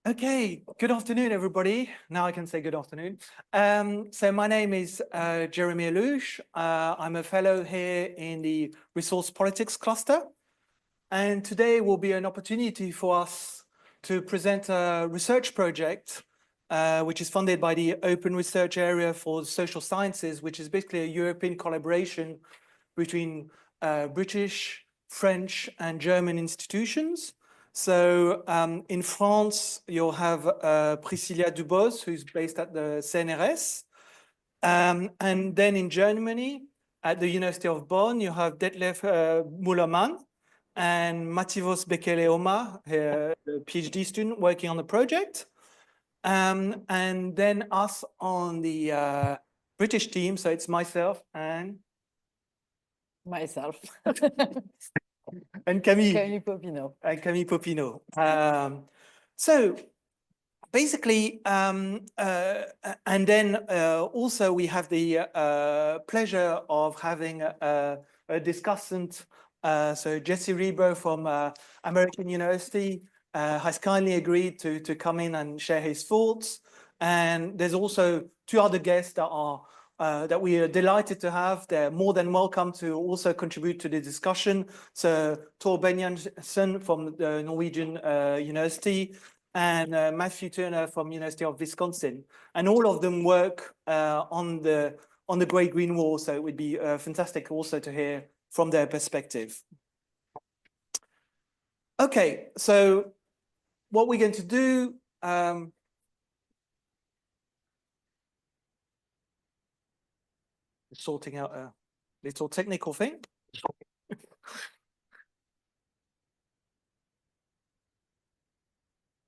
Okay, good afternoon, everybody. Now I can say good afternoon. So my name is Jeremy Alouche. I'm a fellow here in the Resource Politics Cluster. And today will be an opportunity for us to present a research project which is funded by the Open Research Area for Social Sciences, which is basically a European collaboration between British, French, and German institutions. So in France, you'll have Priscilla Dubos, who's based at the CNRS. And then in Germany, at the University of Bonn, you have Detlef Mullermann and Matthivos Bekele-Oma, a PhD student working on the project. And then us on the British team, so it's myself and... Myself. And Camille. Camille Popino. And Camille Popino. So basically, and then also we have the pleasure of having a discussant. So Jesse Rebo from American University has kindly agreed to come in and share his thoughts. And there's also two other guests that are that we are delighted to have. They're more than welcome to also contribute to the discussion. So Tor Benjaminsen from the Norwegian University and Matthew Turner from University of Wisconsin. And all of them work on the Great Green Wall. So it would be fantastic also to hear from their perspective. Okay, so what we're going to do, sorting out a little technical thing.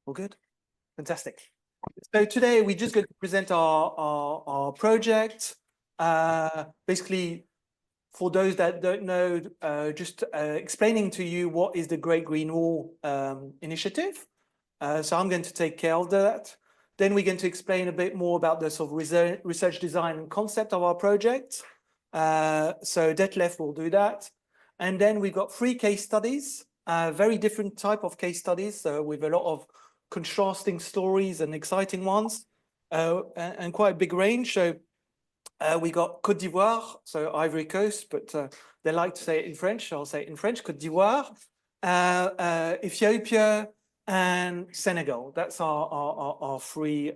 All good? Fantastic. So today we're just going to present our project. Basically, for those that don't know, just explaining to you what is the Great Green Wall Initiative. So I'm going to take care of that. Then we're going to explain a bit more about the sort of research design and concept of our project. So Detlef will do that. And then we've got 3 case studies, very different type of case studies, so with a lot of contrasting stories and exciting ones, and quite a big range. So we got Côte d'Ivoire, so Ivory Coast, but they like to say it in French, so I'll say it in French, Côte d'Ivoire, Ethiopia, and Senegal. That's our 3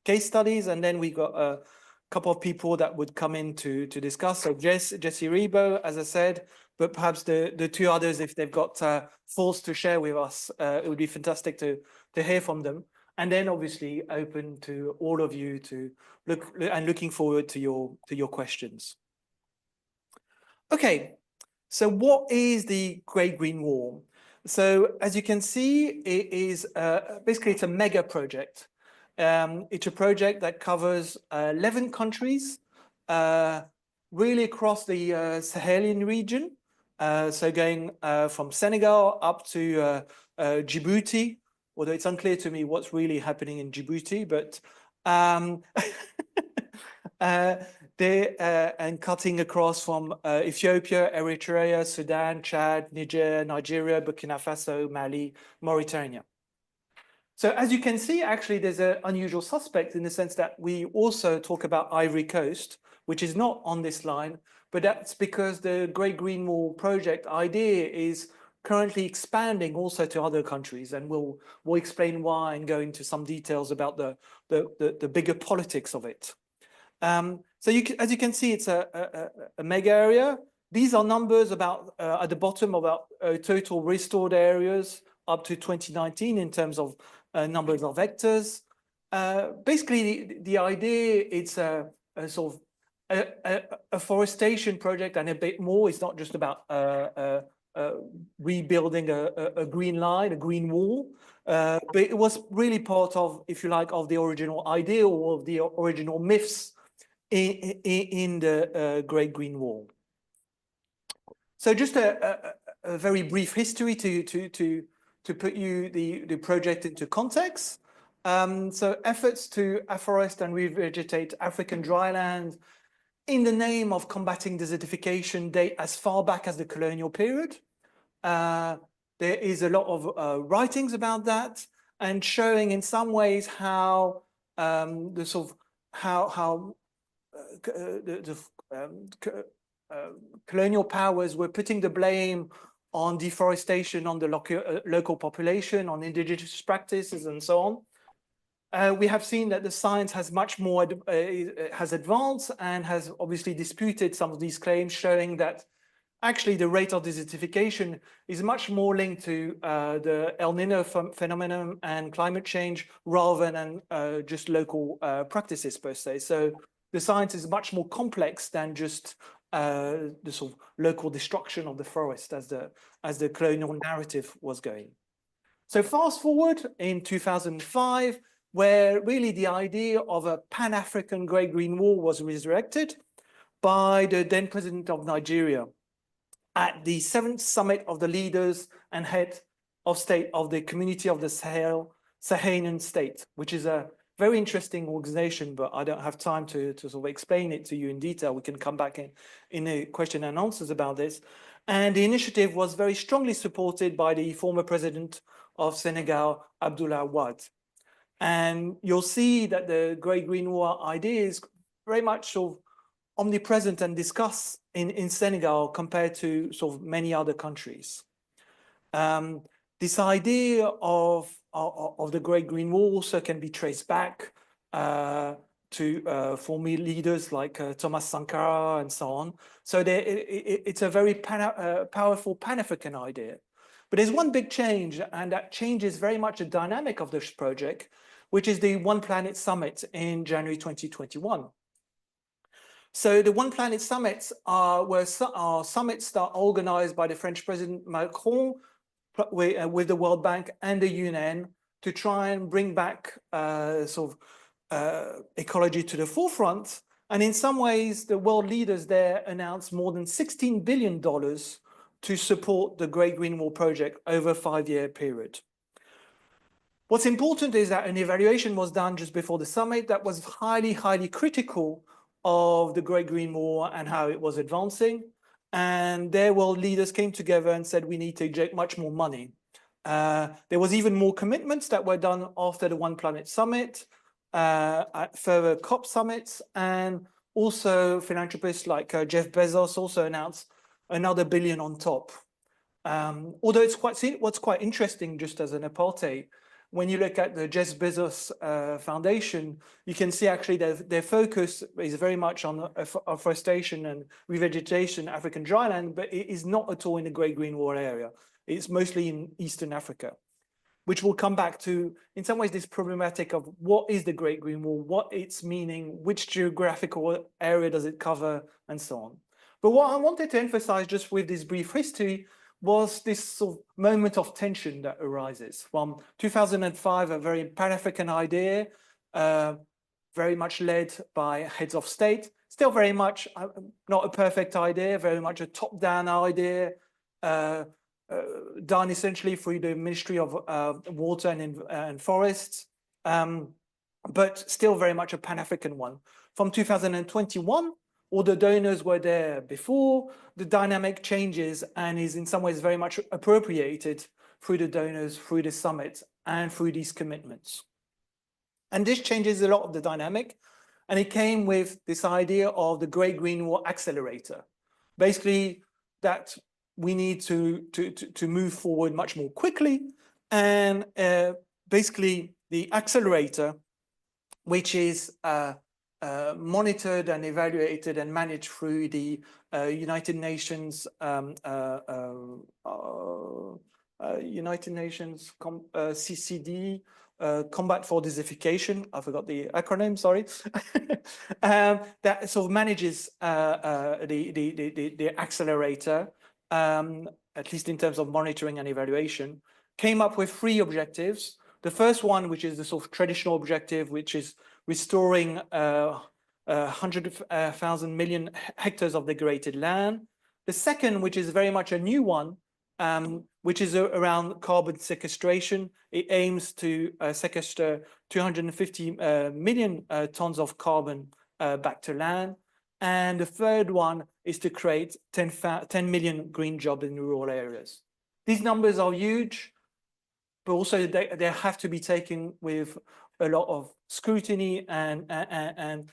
case studies. And then we got a couple of people that would come in to discuss. So Jesse Rebo, as I said, but perhaps the 2 others, if they've got thoughts to share with us, it would be fantastic to hear from them. And then obviously open to all of you to looking forward to your questions. Okay, so what is the Great Green Wall? So as you can see, it is basically it's a mega project. It's a project that covers 11 countries, really across the Sahelian region. So going from Senegal up to Djibouti, although it's unclear to me what's really happening in Djibouti, but and cutting across from Ethiopia, Eritrea, Sudan, Chad, Nigeria, Burkina Faso, Mali, Mauritania. So as you can see, actually, there's an unusual suspect in the sense that we also talk about Ivory Coast, which is not on this line, but that's because the Great Green Wall project idea is currently expanding also to other countries, and we'll explain why and go into some details about the bigger politics of it. So as you can see, it's a mega area. These are numbers about at the bottom about total restored areas up to 2019 in terms of numbers of hectares. Basically, the idea it's a sort of a forestation project and a bit more. It's not just about rebuilding a green line, a green wall, but it was really part of, if you like, of the original idea or of the original myths in the Great Green Wall. So just a very brief history to put the project into context. So efforts to afforest and revegetate African dryland in the name of combating desertification date as far back as the colonial period. There is a lot of writings about that, and showing in some ways how the sort of how colonial powers were putting the blame on deforestation on the local population, on indigenous practices, and so on. We have seen that the science has much more has advanced and has obviously disputed some of these claims, showing that actually the rate of desertification is much more linked to the El Nino phenomenon and climate change rather than just local practices per se. So the science is much more complex than just the sort of local destruction of the forest as the colonial narrative was going. So fast forward in 2005, where really the idea of a Pan-African Great Green Wall was resurrected by the then president of Nigeria at the 7th summit of the leaders and head of state of the community of the Sahel state, which is a very interesting organization, but I don't have time to sort of explain it to you in detail. We can come back in the question and answers about this. And the initiative was very strongly supported by the former president of Senegal, Abdoulaye Wade. And you'll see that the Great Green Wall idea is very much sort of omnipresent and discussed in Senegal compared to sort of many other countries. This idea of the Great Green Wall also can be traced back to former leaders like Thomas Sankara and so on. So it's a very powerful Pan-African idea. But there's one big change, and that changes very much the dynamic of this project, which is the One Planet Summit in January 2021. So the One Planet Summits are summits that are organized by the French President Macron with the World Bank and the UN to try and bring back ecology to the forefront. And in some ways, the world leaders there announced more than $16 billion to support the Great Green Wall project over a 5-year period. What's important is that an evaluation was done just before the summit that was highly, highly critical of the Great Green Wall and how it was advancing. And their world leaders came together and said, we need to inject much more money. There was even more commitments that were done after the One Planet Summit, at further COP summits, and also philanthropists like Jeff Bezos also announced another $1 billion on top. Although it's what's quite interesting, just as an apartheid, when you look at the Jeff Bezos Foundation, you can see actually their focus is very much on afforestation and revegetation, African dryland, but it is not at all in the Great Green Wall area. It's mostly in Eastern Africa, which will come back to, in some ways, this problematic of what is the Great Green Wall, what its meaning, which geographical area does it cover, and so on. But what I wanted to emphasize just with this brief history was this sort of moment of tension that arises from 2005, a very Pan-African idea, very much led by heads of state, still very much not a perfect idea, very much a top-down idea, done essentially through the Ministry of Water and Forests, but still very much a Pan-African one. From 2021, all the donors were there before, the dynamic changes and is in some ways very much appropriated through the donors, through the summit, and through these commitments. And this changes a lot of the dynamic, and it came with this idea of the Great Green Wall Accelerator. Basically, that we need to move forward much more quickly, and basically the accelerator, which is monitored and evaluated and managed through the United Nations CCD, Combat for Desertification. I forgot the acronym, sorry. That sort of manages the accelerator, at least in terms of monitoring and evaluation, came up with 3 objectives. The first one, which is the sort of traditional objective, which is restoring 100,000 million hectares of degraded land. The second, which is very much a new one, which is around carbon sequestration. It aims to sequester 250 million tons of carbon back to land. And the third one is to create 10 million green jobs in rural areas. These numbers are huge. but also they have to be taken with a lot of scrutiny, and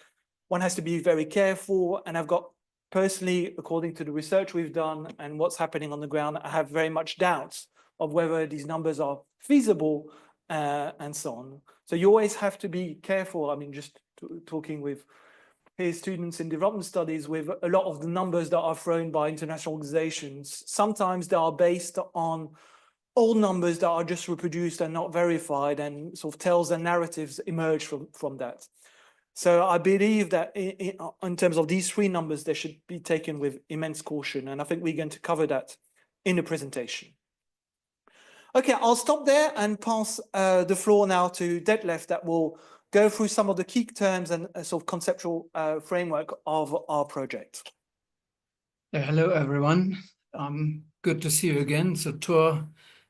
one has to be very careful. And I've got personally, according to the research we've done and what's happening on the ground, I have very much doubts of whether these numbers are feasible and so on. So you always have to be careful. I mean, just talking with peer students in development studies, with a lot of the numbers that are thrown by international organizations, sometimes they are based on old numbers that are just reproduced and not verified, and sort of tales and narratives emerge from that. So I believe that in terms of these three numbers, they should be taken with immense caution. And I think we're going to cover that in the presentation. Okay, I'll stop there and pass the floor now to Detlef, that will go through some of the key terms and sort of conceptual framework of our project. Hello, everyone. Good to see you again. So Tor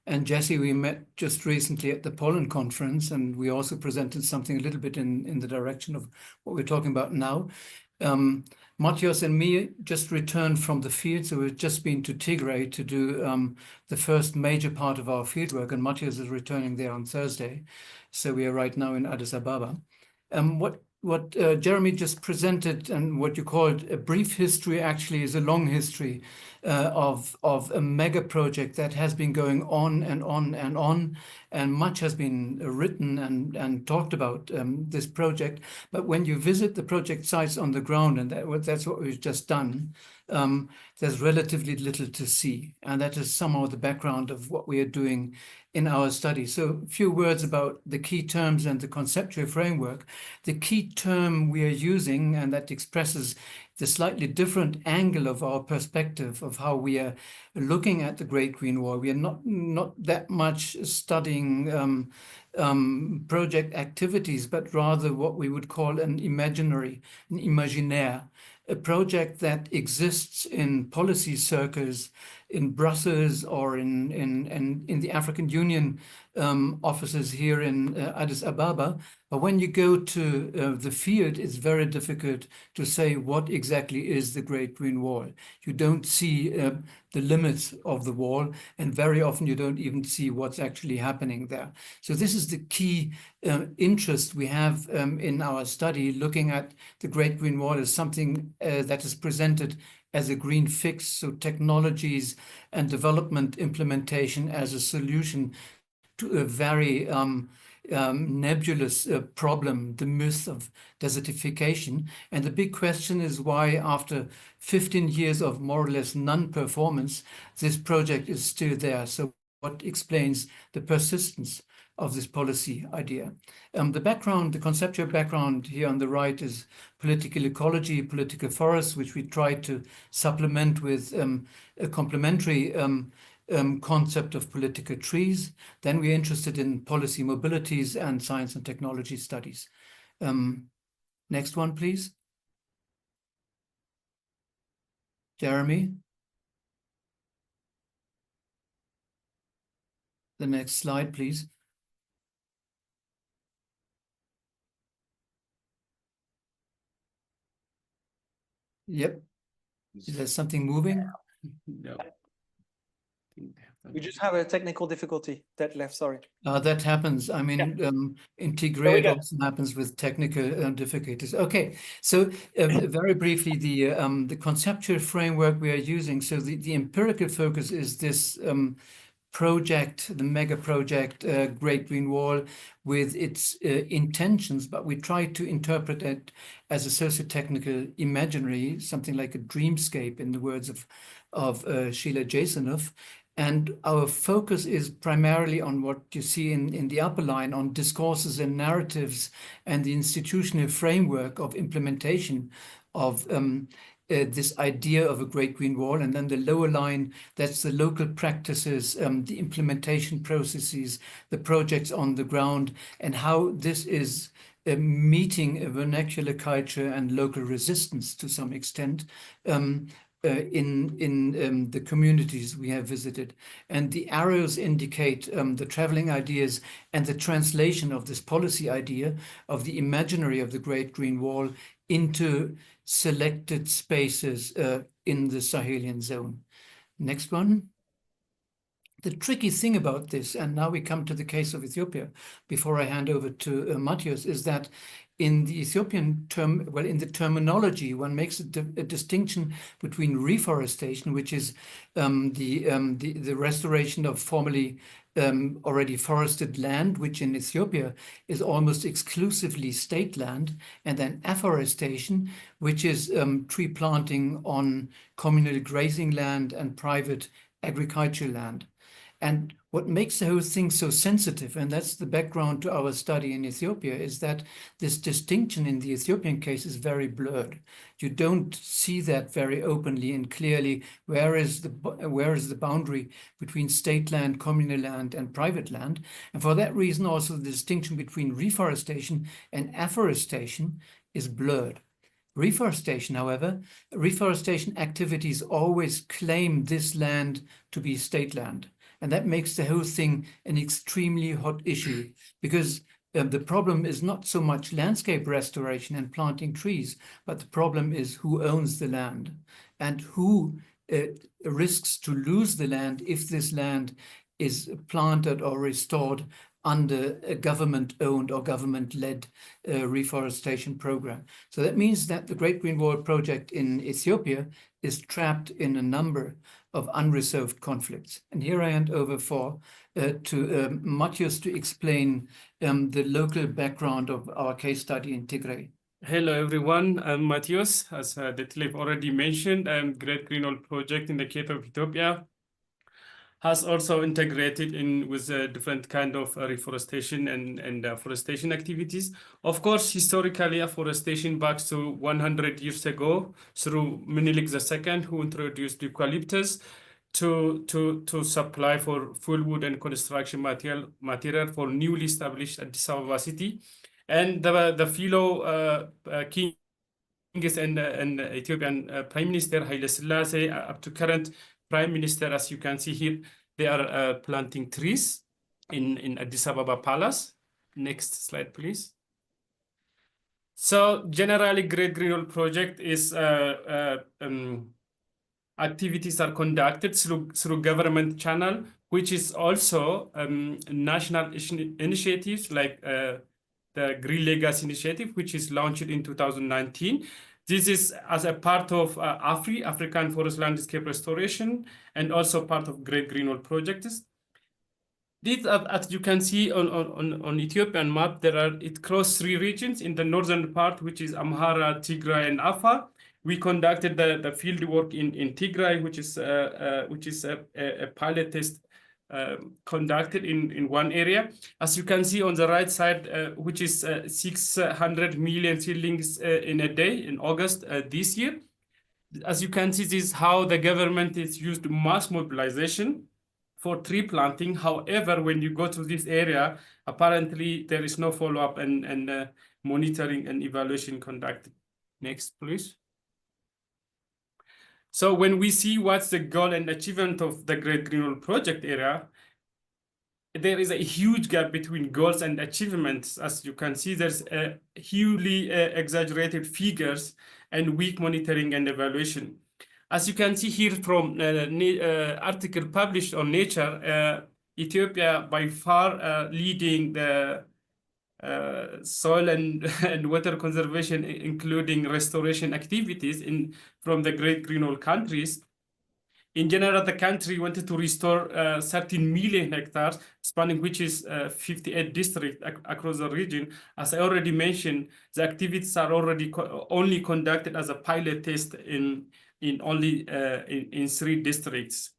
and Jesse, we met just recently at the Pollen conference, and we also presented something a little bit in the direction of what we're talking about now. Matthias and me just returned from the field, so we've just been to Tigray to do the first major part of our fieldwork, and Matthias is returning there on Thursday. So we are right now in Addis Ababa. What Jeremy just presented, and what you called a brief history, actually is a long history of a mega project that has been going on and on and on, and much has been written and talked about this project. But when you visit the project sites on the ground, and that's what we've just done, there's relatively little to see, and that is somehow the background of what we are doing in our study. So a few words about the key terms and the conceptual framework. The key term we are using, and that expresses the slightly different angle of our perspective of how we are looking at the Great Green Wall. We are not that much studying project activities, but rather what we would call an imaginaire, a project that exists in policy circles in Brussels or in the African Union offices here in Addis Ababa. But when you go to the field, it's very difficult to say what exactly is the Great Green Wall. You don't see the limits of the wall, and very often you don't even see what's actually happening there. So this is the key interest we have in our study, looking at the Great Green Wall as something that is presented as a green fix, so technologies and development implementation as a solution to a very nebulous problem, the myth of desertification. And the big question is why, after 15 years of more or less non-performance, this project is still there. So what explains the persistence of this policy idea? The background, the conceptual background here on the right is political ecology, political forests, which we try to supplement with a complementary concept of political trees. Then we're interested in policy mobilities and science and technology studies. Next one, please. Jeremy. The next slide, please. Yep. Is there something moving? No. We just have a technical difficulty, Detlef, sorry. That happens. I mean, in Tigray, it also happens with technical difficulties. Okay, so very briefly, the conceptual framework we are using. So the empirical focus is this project, the mega project, Great Green Wall, with its intentions, but we try to interpret it as a socio-technical imaginary, something like a dreamscape, in the words of Sheila Jasanoff. And our focus is primarily on what you see in the upper line, on discourses and narratives and the institutional framework of implementation of this idea of a Great Green Wall. And then the lower line, that's the local practices, the implementation processes, the projects on the ground, and how this is meeting a vernacular culture and local resistance to some extent in the communities we have visited. And the arrows indicate the traveling ideas and the translation of this policy idea of the imaginary of the Great Green Wall into selected spaces in the Sahelian zone. Next one. The tricky thing about this, and now we come to the case of Ethiopia, before I hand over to Matthias, is that in the Ethiopian term, well, in the terminology, one makes a distinction between reforestation, which is the restoration of formerly already forested land, which in Ethiopia is almost exclusively state land, and then afforestation, which is tree planting on communal grazing land and private agricultural land. And what makes the whole thing so sensitive, and that's the background to our study in Ethiopia, is that this distinction in the Ethiopian case is very blurred. You don't see that very openly and clearly. Where is the boundary between state land, communal land, and private land? And for that reason, also the distinction between reforestation and afforestation is blurred. Reforestation, however, reforestation activities always claim this land to be state land. And that makes the whole thing an extremely hot issue, because the problem is not so much landscape restoration and planting trees, but the problem is who owns the land and who risks to lose the land if this land is planted or restored under a government-owned or government-led reforestation program. So that means that the Great Green Wall project in Ethiopia is trapped in a number of unresolved conflicts. And here I hand over to Matthias to explain the local background of our case study in Tigray. Hello, everyone. I'm Matthias. As Detlef already mentioned, Great Green Wall project in the case of Ethiopia has also integrated in with different kind of reforestation and forestation activities. Of course, historically, afforestation back to 100 years ago through Menelik II, who introduced eucalyptus to supply for fuel wood and construction material for newly established Addis Ababa city. And the fellow kings and Ethiopian Prime Minister Haile Selassie, up to current Prime Minister, as you can see here, they are planting trees in Addis Ababa Palace. Next slide, please. So generally, Great Green Wall project is activities are conducted through government channel, which is also national initiatives like the Green Legacy Initiative, which is launched in 2019. This is as a part of African Forest Landscape Restoration and also part of Great Green Wall projects. This, as you can see on Ethiopian map, it crosses 3 regions. In the northern part, which is Amhara, Tigray, and Afar. We conducted the field work in Tigray, which is a pilot test conducted in one area. As you can see on the right side, which is 600 million seedlings in a day in August this year. As you can see, this is how the government is used mass mobilization for tree planting. However, when you go to this area, apparently there is no follow-up and monitoring and evaluation conducted. Next, please. So when we see what's the goal and achievement of the Great Green Wall project area, there is a huge gap between goals and achievements. As you can see, there's hugely exaggerated figures and weak monitoring and evaluation. As you can see here from article published on Nature, Ethiopia by far leading the soil and water conservation, including restoration activities from the Great Green Wall countries. In general, the country wanted to restore 13 million hectares, spanning which is 58 districts across the region. As I already mentioned, the activities are already only conducted as a pilot test in 3 districts.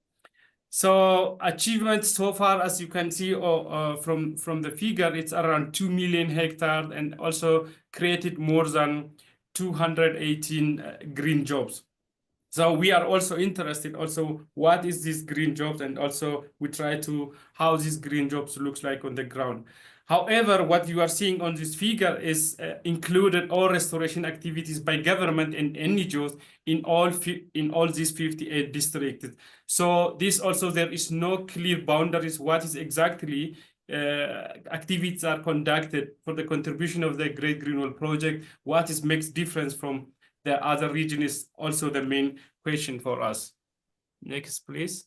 So achievements so far, as you can see from the figure, it's around 2 million hectares and also created more than 218 green jobs. So we are also interested what is these green jobs, and also we try to how these green jobs looks like on the ground. However, what you are seeing on this figure is included all restoration activities by government and NGOs in all these 58 districts. So this also, there is no clear boundaries what is exactly activities are conducted for the contribution of the Great Green Wall project. What makes difference from the other region is also the main question for us. Next, please.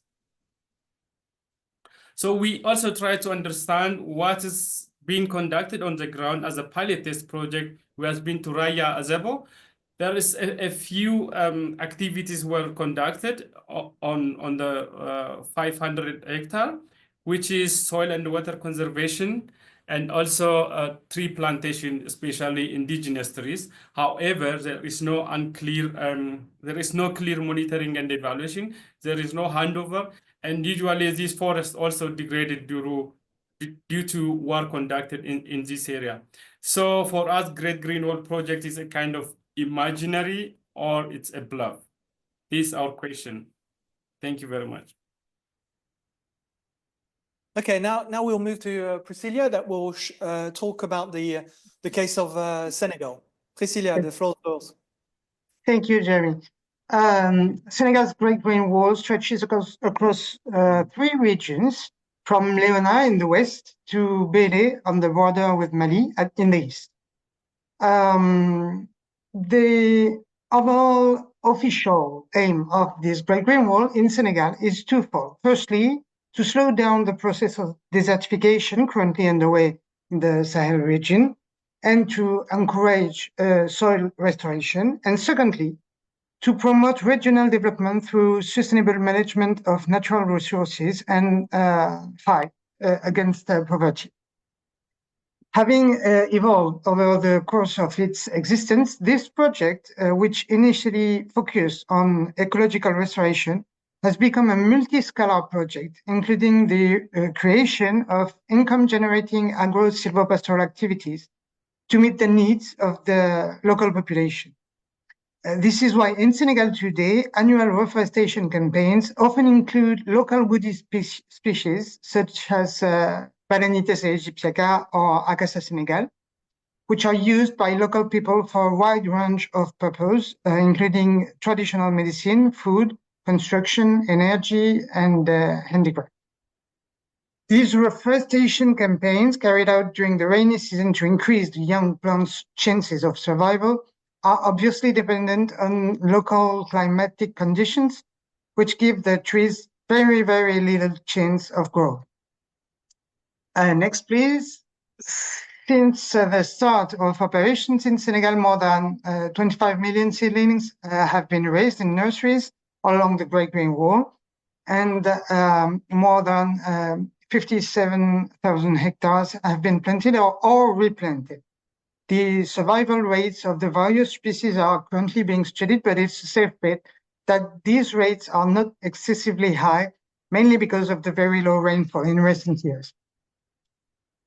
So we also try to understand what is being conducted on the ground as a pilot test project. We have been to Raya Azebo. There is a few activities were conducted on the 500 hectare, which is soil and water conservation, and also tree plantation, especially indigenous trees. However, there is no clear monitoring and evaluation. There is no handover, and usually these forests also degraded due to work conducted in this area. So for us, Great Green Wall Project is a kind of imaginary, or it's a bluff? This is our question. Thank you very much. Okay, now we'll move to Priscilla that will talk about the case of Senegal. Priscilla, the floor is yours. Thank you, Jeremy. Senegal's Great Green Wall stretches across 3 regions, from Léona in the west to Bélé on the border with Mali in the east. The overall official aim of this Great Green Wall in Senegal is twofold. Firstly, to slow down the process of desertification currently underway in the Sahel region, and to encourage soil restoration. And secondly, to promote regional development through sustainable management of natural resources and fight against poverty. Having evolved over the course of its existence, this project, which initially focused on ecological restoration, has become a multi-scalar project, including the creation of income-generating agro-silvopastoral activities to meet the needs of the local population. This is why in Senegal today, annual reforestation campaigns often include local woody species such as Balanites aegyptiaca or Acacia senegal, which are used by local people for a wide range of purposes, including traditional medicine, food, construction, energy, and handicraft. These reforestation campaigns carried out during the rainy season to increase the young plants' chances of survival are obviously dependent on local climatic conditions, which give the trees very, very little chance of growth. Next, please. Since the start of operations in Senegal, more than 25 million seedlings have been raised in nurseries along the Great Green Wall, and more than 57,000 hectares have been planted or replanted. The survival rates of the various species are currently being studied, but it's a safe bet that these rates are not excessively high, mainly because of the very low rainfall in recent years.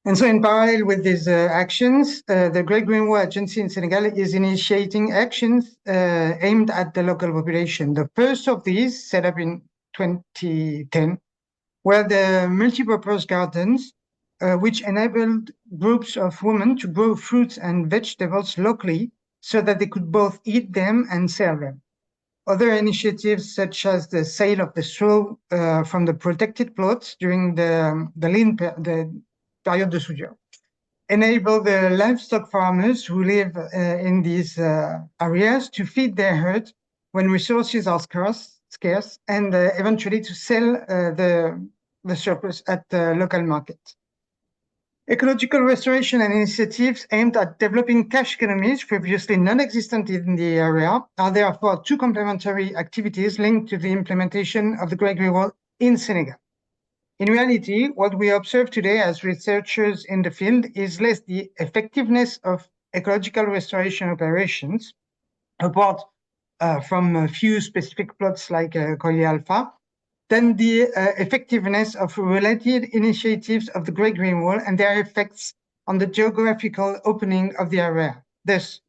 And so in parallel with these actions, the Great Green Wall Agency in Senegal is initiating actions aimed at the local population. The first of these, set up in 2010, were the multipurpose gardens, which enabled groups of women to grow fruits and vegetables locally so that they could both eat them and sell them. Other initiatives, such as the sale of the straw from the protected plots during the period de soudure, enable the livestock farmers who live in these areas to feed their herd when resources are scarce, and eventually to sell the surplus at the local market. Ecological restoration and initiatives aimed at developing cash economies previously non-existent in the area are therefore 2 complementary activities linked to the implementation of the Great Green Wall in Senegal. In reality, what we observe today as researchers in the field is less the effectiveness of ecological restoration operations, apart from a few specific plots like Collier Alpha, than the effectiveness of related initiatives of the Great Green Wall and their effects on the geographical opening of the area. Thus,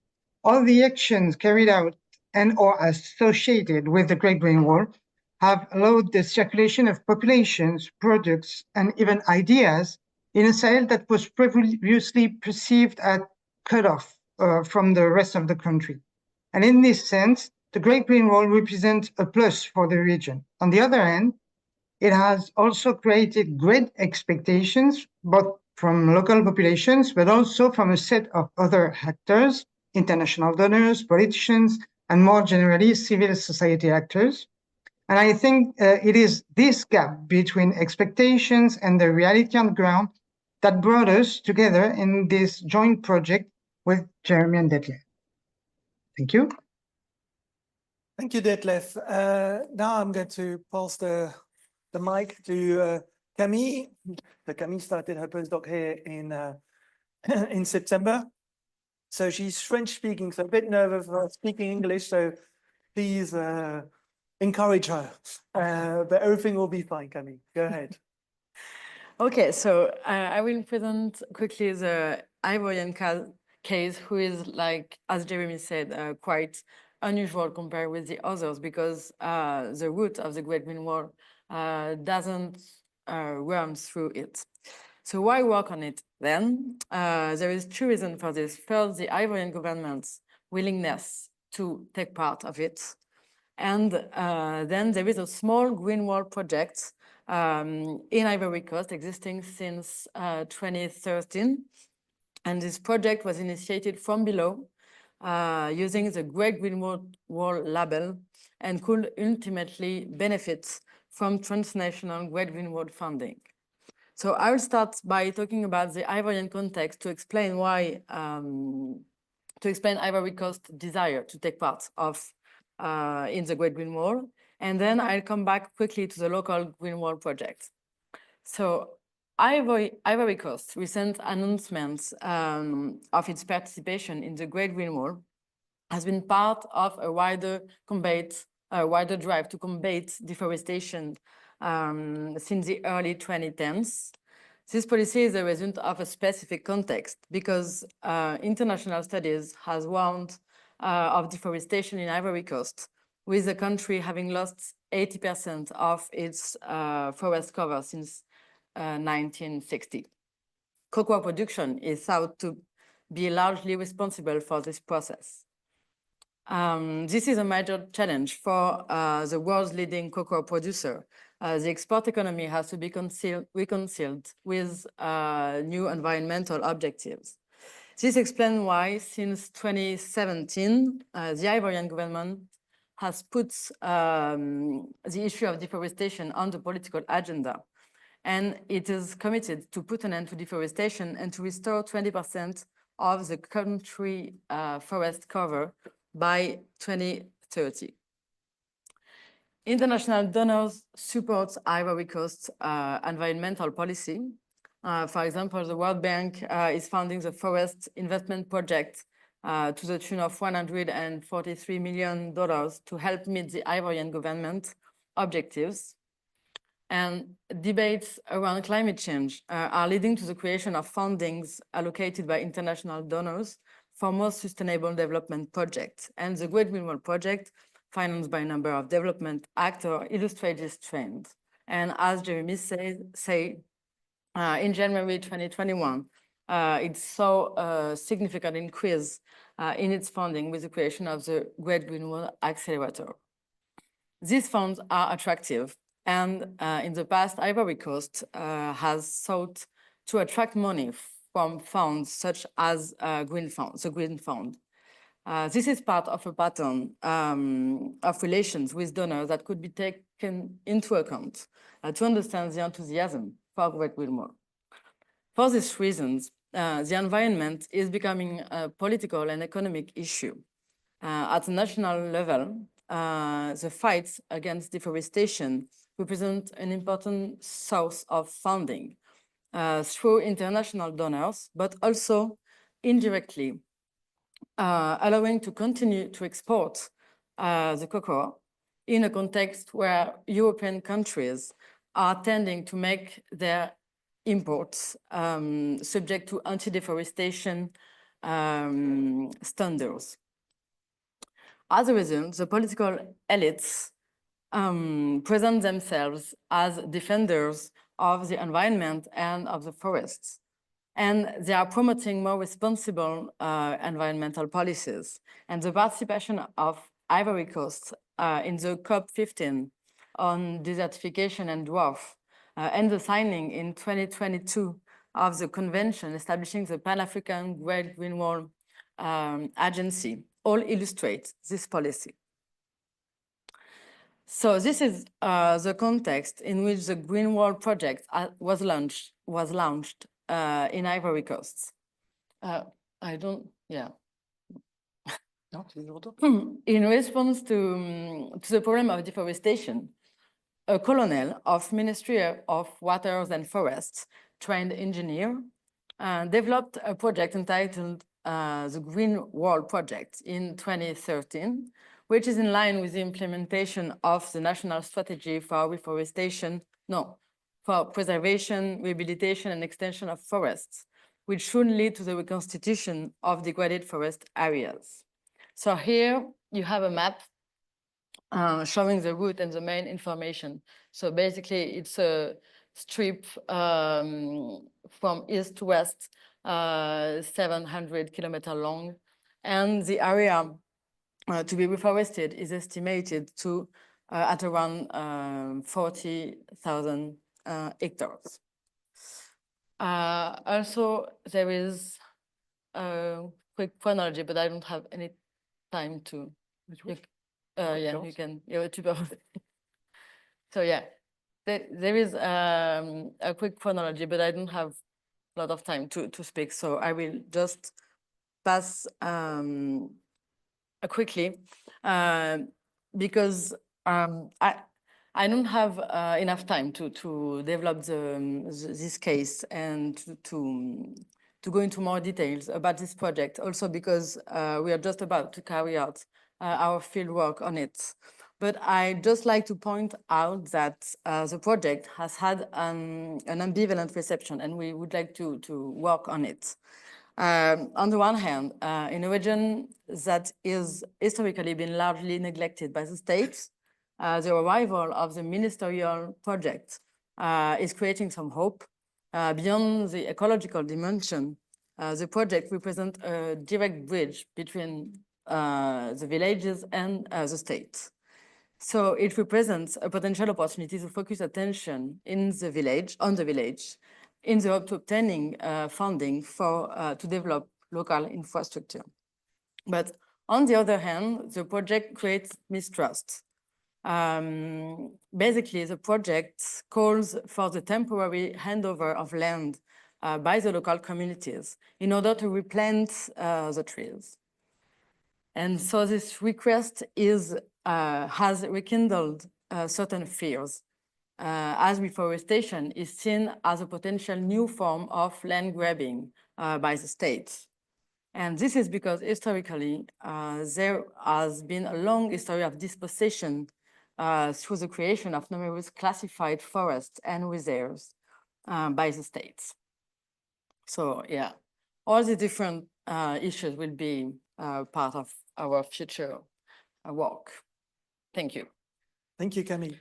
all the actions carried out and or associated with the Great Green Wall have allowed the circulation of populations, products, and even ideas in a Sahel that was previously perceived as cut off from the rest of the country. And in this sense, the Great Green Wall represents a plus for the region. On the other hand, it has also created great expectations, both from local populations, but also from a set of other actors, international donors, politicians, and more generally, civil society actors, And I think it is this gap between expectations and the reality on the ground that brought us together in this joint project with Jeremy and Detlef. Thank you. Thank you, Detlef. Now I'm going to pass the mic to Camille. So Camille started her postdoc here in September. So she's French speaking, so a bit nervous for speaking English. So please encourage her. But everything will be fine, Camille. Go ahead. Okay, so I will present quickly the Ivorian case, who is, like, as Jeremy said, quite unusual compared with the others, because the route of the Great Green Wall doesn't run through it. So why work on it then? There is two reasons for this. First, the Ivorian government's willingness to take part of it. And then there is a small green wall project in Ivory Coast existing since 2013. And this project was initiated from below using the Great Green Wall label and could ultimately benefit from transnational Great Green Wall funding. So I will start by talking about the Ivorian context to explain why, to explain Ivory Coast's desire to take part of in the Great Green Wall. And then I'll come back quickly to the local Green Wall project. So Ivory Coast's recent announcements of its participation in the Great Green Wall has been part of a wider drive to combat deforestation since the early 2010s. This policy is a result of a specific context because international studies has warned of deforestation in Ivory Coast, with the country having lost 80% of its forest cover since 1960. Cocoa production is thought to be largely responsible for this process. This is a major challenge for the world's leading cocoa producer. The export economy has to be reconciled with new environmental objectives. This explains why, since 2017, the Ivorian government has put the issue of deforestation on the political agenda. And it is committed to put an end to deforestation and to restore 20% of the country forest cover by 2030. International donors support Ivory Coast's environmental policy. For example, the World Bank is funding the forest investment project to the tune of $143 million to help meet the Ivorian government objectives. And debates around climate change are leading to the creation of fundings allocated by international donors for more sustainable development projects. And the Great Green Wall project, financed by a number of development actors, illustrates this trend. And as Jeremy said, in January 2021, it saw a significant increase in its funding with the creation of the Great Green Wall Accelerator. These funds are attractive, and in the past, Ivory Coast has sought to attract money from funds such as the Green Fund. This is part of a pattern of relations with donors that could be taken into account to understand the enthusiasm for Great Green Wall. For these reasons, the environment is becoming a political and economic issue. At a national level, the fight against deforestation represents an important source of funding through international donors, but also indirectly allowing to continue to export the cocoa in a context where European countries are tending to make their imports subject to anti-deforestation standards. As a result, the political elites present themselves as defenders of the environment and of the forests. And they are promoting more responsible environmental policies. And the participation of Ivory Coast in the COP15 on desertification and drought and the signing in 2022 of the convention establishing the Pan-African Great Green Wall Agency all illustrate this policy. So this is the context in which the Green Wall project was launched in Ivory Coast. In response to the problem of deforestation, a colonel of Ministry of Waters and Forests, trained engineer, developed a project entitled the Green Wall Project in 2013, which is in line with the implementation of the National Strategy for for Preservation, Rehabilitation and Extension of Forests, which should lead to the reconstitution of degraded forest areas. So here you have a map showing the route and the main information. So basically it's a strip from east to west, 700 kilometers long. And the area to be reforested is estimated to at around 40,000 hectares. Also, there is a quick chronology, but I don't have any time to. Yeah, you can. So yeah, there is a quick chronology, but I don't have a lot of time to speak. So I will just pass quickly because I don't have enough time to develop this case and to go into more details about this project. Also because we are just about to carry out our field work on it. But I just like to point out that the project has had an ambivalent reception, and we would like to work on it. On the one hand, in a region that is historically been largely neglected by the states, the arrival of the ministerial project is creating some hope. Beyond the ecological dimension, the project represents a direct bridge between the villages and the state. So it represents a potential opportunity to focus attention in the village, in the hope to obtaining funding for to develop local infrastructure. But on the other hand, the project creates mistrust. Basically, the project calls for the temporary handover of land by the local communities in order to replant the trees. And so this request has rekindled certain fears, as reforestation is seen as a potential new form of land grabbing by the state. And this is because historically, there has been a long history of dispossession through the creation of numerous classified forests and reserves by the states. So yeah, all the different issues will be part of our future work. Thank you. Thank you, Camille.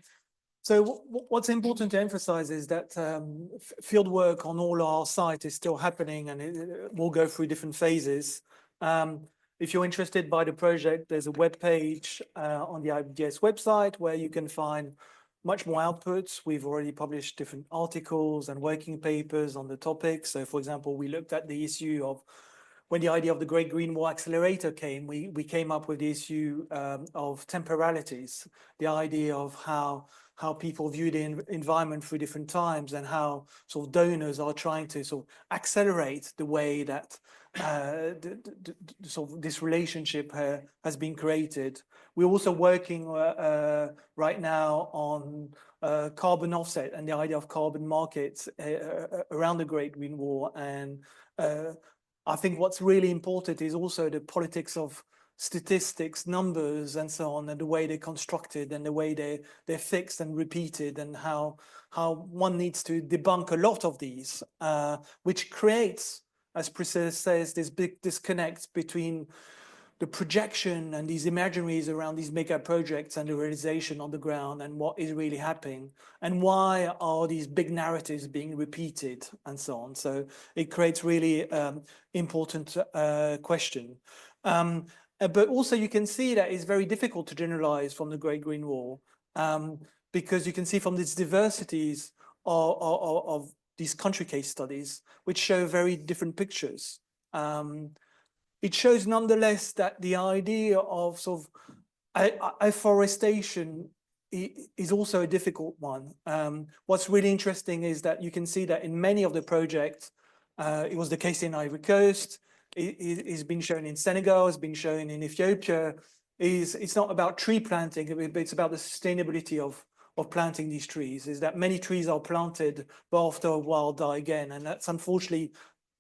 So what's important to emphasize is that field work on all our sites is still happening, and it will go through different phases. If you're interested by the project, there's a web page on the IBDS website where you can find much more outputs. We've already published different articles and working papers on the topic. So for example, we looked at the issue of when the idea of the Great Green Wall Accelerator came, we came up with the issue of temporalities, the idea of how people view the environment through different times, and how sort of donors are trying to sort of accelerate the way that sort of this relationship has been created. We're also working right now on carbon offset and the idea of carbon markets around the Great Green Wall. And I think what's really important is also the politics of statistics, numbers, and so on, and the way they're constructed and the way they're fixed and repeated, and how one needs to debunk a lot of these, which creates, as Priscilla says, this big disconnect between the projection and these imaginaries around these mega projects and the realization on the ground and what is really happening, and why are these big narratives being repeated and so on. So it creates really important question. But also you can see that it's very difficult to generalize from the Great Green Wall, because you can see from these diversities of these country case studies, which show very different pictures. It shows nonetheless that the idea of sort of afforestation is also a difficult one. What's really interesting is that you can see that in many of the projects, it was the case in Ivory Coast, it's been shown in Senegal, it's been shown in Ethiopia, it's not about tree planting, but it's about the sustainability of planting these trees, is that many trees are planted, but after a while die again. And that's unfortunately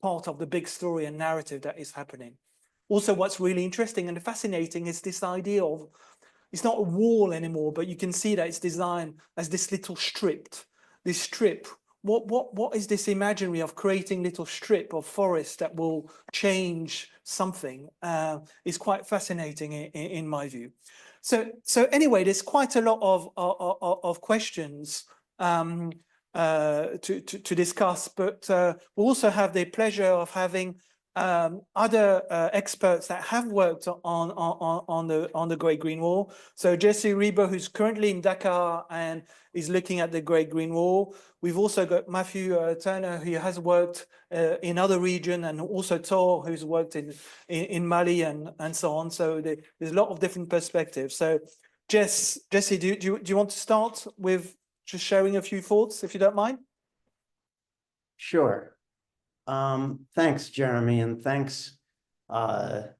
part of the big story and narrative that is happening. Also, what's really interesting and fascinating is this idea of, it's not a wall anymore, but you can see that it's designed as this little strip. This strip, what is this imaginary of creating little strip of forest that will change something? Is quite fascinating in my view. So anyway, there's quite a lot of questions to discuss, but we also have the pleasure of having other experts that have worked on the Great Green Wall. So Jesse Reber, who's currently in Dakar and is looking at the Great Green Wall. We've also got Matthew Turner, who has worked in other regions, and also Tor, who's worked in Mali and so on. So there's a lot of different perspectives. So Jesse, do you want to start with just sharing a few thoughts, if you don't mind? Sure. Thanks, Jeremy, and thanks, Camila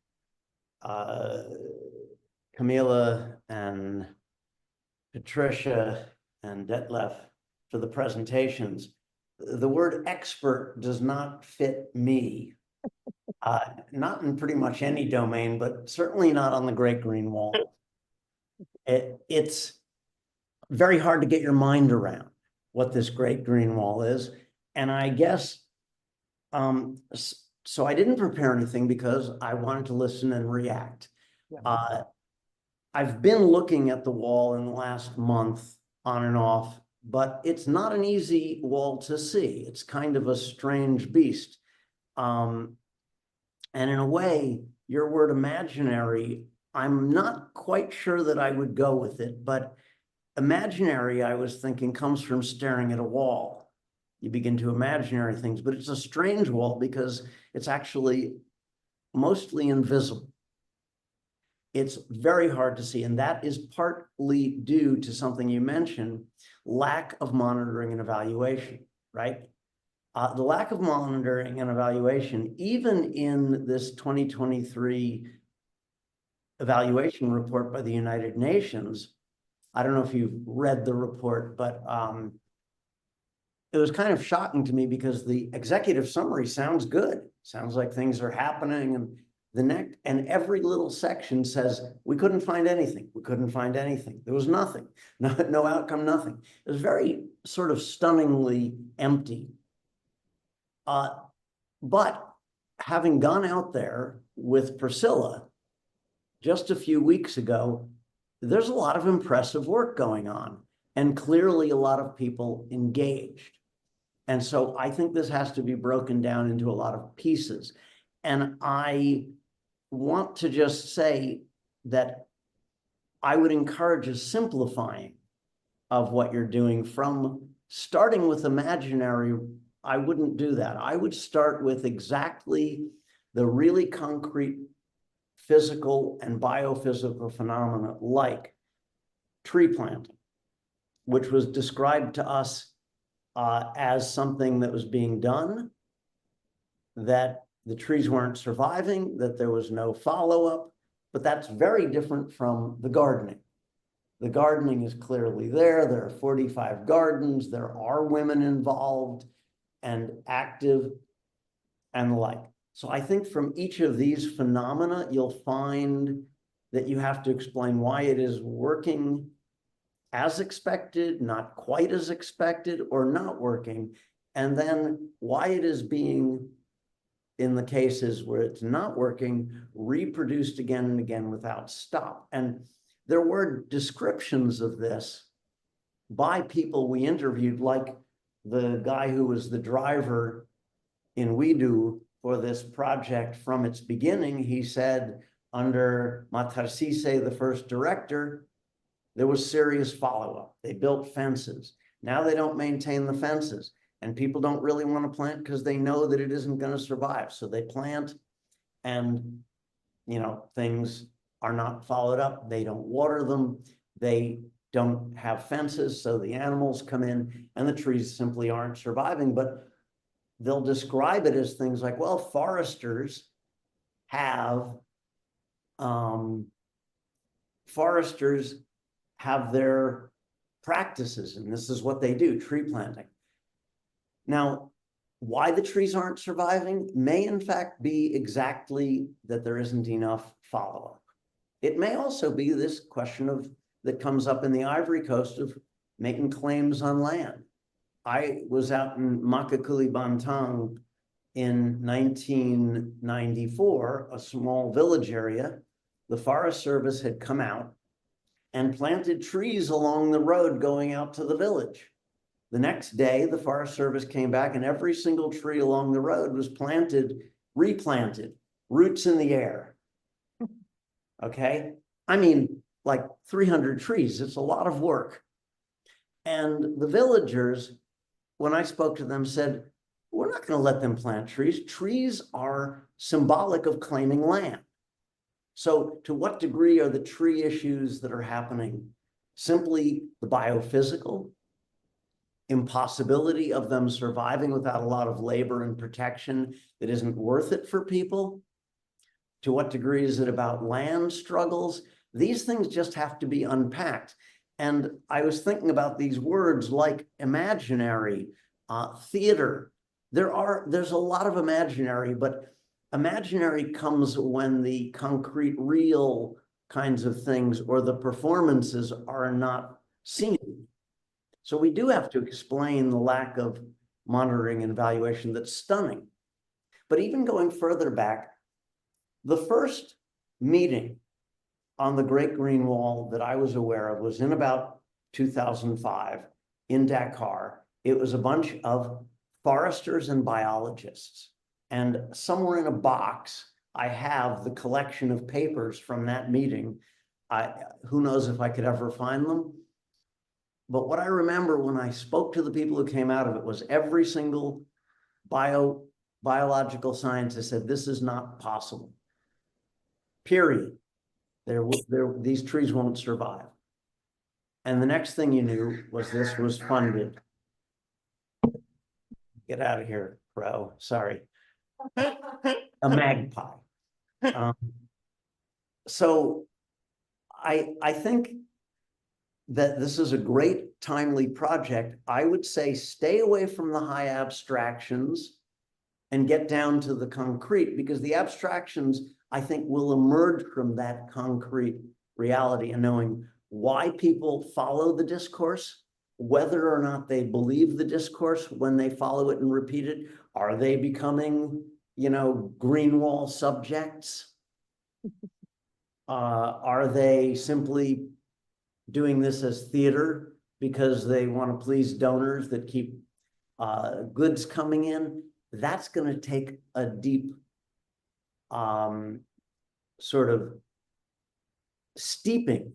and Patricia and Detlef for the presentations. The word expert does not fit me, not in pretty much any domain, but certainly not on the Great Green Wall. It's very hard to get your mind around what this Great Green Wall is. And I guess, so I didn't prepare anything because I wanted to listen and react. Yeah. I've been looking at the wall in the last month on and off, but it's not an easy wall to see. It's kind of a strange beast. And in a way, your word imaginary, I'm not quite sure that I would go with it, but imaginary, I was thinking, comes from staring at a wall. You begin to imaginary things, but it's a strange wall because it's actually mostly invisible. It's very hard to see, and that is partly due to something you mentioned, lack of monitoring and evaluation, right? The lack of monitoring and evaluation, even in this 2023 evaluation report by the United Nations, I don't know if you've read the report, but it was kind of shocking to me because the executive summary sounds good. Sounds like things are happening, and every little section says, we couldn't find anything. We couldn't find anything. There was nothing, no outcome, nothing. It was very sort of stunningly empty. But having gone out there with Priscilla just a few weeks ago, there's a lot of impressive work going on and clearly a lot of people engaged. And so I think this has to be broken down into a lot of pieces. And I want to just say that I would encourage a simplifying of what you're doing from starting with imaginary. I wouldn't do that. I would start with exactly the really concrete physical and biophysical phenomena like tree planting, which was described to us as something that was being done, that the trees weren't surviving, that there was no follow-up, but that's very different from the gardening. The gardening is clearly there. There are 45 gardens. There are women involved and active and the like. So I think from each of these phenomena, you'll find that you have to explain why it is working as expected, not quite as expected, or not working, and then why it is being, in the cases where it's not working, reproduced again and again without stop. And there were descriptions of this by people we interviewed, like the guy who was the driver in WeDo for this project from its beginning. He said under Matarsise, the first director, there was serious follow-up. They built fences. Now they don't maintain the fences, and people don't really want to plant because they know that it isn't going to survive. So they plant and, you know, things are not followed up. They don't water them. They don't have fences, so the animals come in and the trees simply aren't surviving. But they'll describe it as things like, well, foresters have their practices, and this is what they do, tree planting. Now, why the trees aren't surviving may in fact be exactly that there isn't enough follow-up. It may also be this question that comes up in the Ivory Coast of making claims on land. I was out in Makakuli Bantang in 1994, a small village area. The Forest Service had come out and planted trees along the road going out to the village. The next day, the Forest Service came back and every single tree along the road was replanted, roots in the air. Okay? I mean, like 300 trees, it's a lot of work. And the villagers, when I spoke to them, said, we're not going to let them plant trees. Trees are symbolic of claiming land. So to what degree are the tree issues that are happening simply the biophysical impossibility of them surviving without a lot of labor and protection that isn't worth it for people? To what degree is it about land struggles? These things just have to be unpacked. And I was thinking about these words like imaginary, theater. There's a lot of imaginary, but imaginary comes when the concrete, real kinds of things or the performances are not seen. So we do have to explain the lack of monitoring and evaluation that's stunning. But even going further back, the first meeting on the Great Green Wall that I was aware of was in about 2005 in Dakar. It was a bunch of foresters and biologists. And somewhere in a box, I have the collection of papers from that meeting. Who knows if I could ever find them? But what I remember when I spoke to the people who came out of it was every single biological scientist said, this is not possible. Period. These trees won't survive. And the next thing you knew was this was funded. Get out of here, crow. Sorry. A magpie. So I think that this is a great timely project. I would say stay away from the high abstractions and get down to the concrete, because the abstractions, I think, will emerge from that concrete reality and knowing why people follow the discourse, whether or not they believe the discourse when they follow it and repeat it. Are they becoming, green wall subjects? Are they simply doing this as theater because they want to please donors that keep goods coming in? That's going to take a deep sort of steeping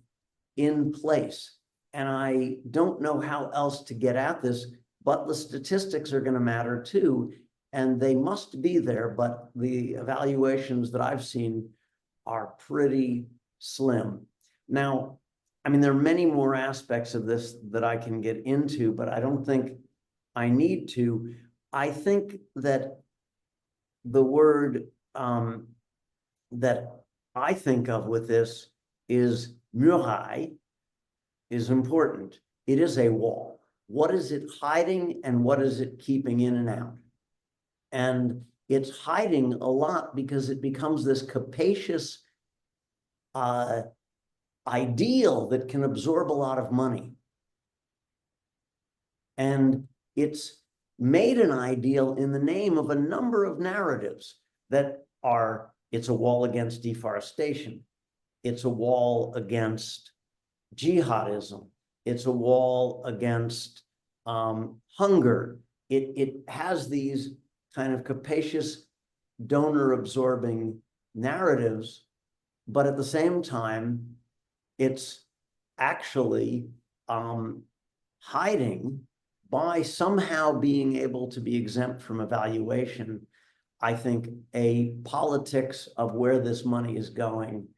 in place. And I don't know how else to get at this, but the statistics are going to matter too. And they must be there, but the evaluations that I've seen are pretty slim. Now, I mean, there are many more aspects of this that I can get into, but I don't think I need to. I think that the word that I think of with this is muraille is important. It is a wall. What is it hiding and what is it keeping in and out? And it's hiding a lot because it becomes this capacious ideal that can absorb a lot of money. And it's made an ideal in the name of a number of narratives that are, it's a wall against deforestation. It's a wall against jihadism. It's a wall against hunger. It has these kind of capacious donor absorbing narratives, but at the same time, it's actually hiding by somehow being able to be exempt from evaluation, I think, a politics of where this money is going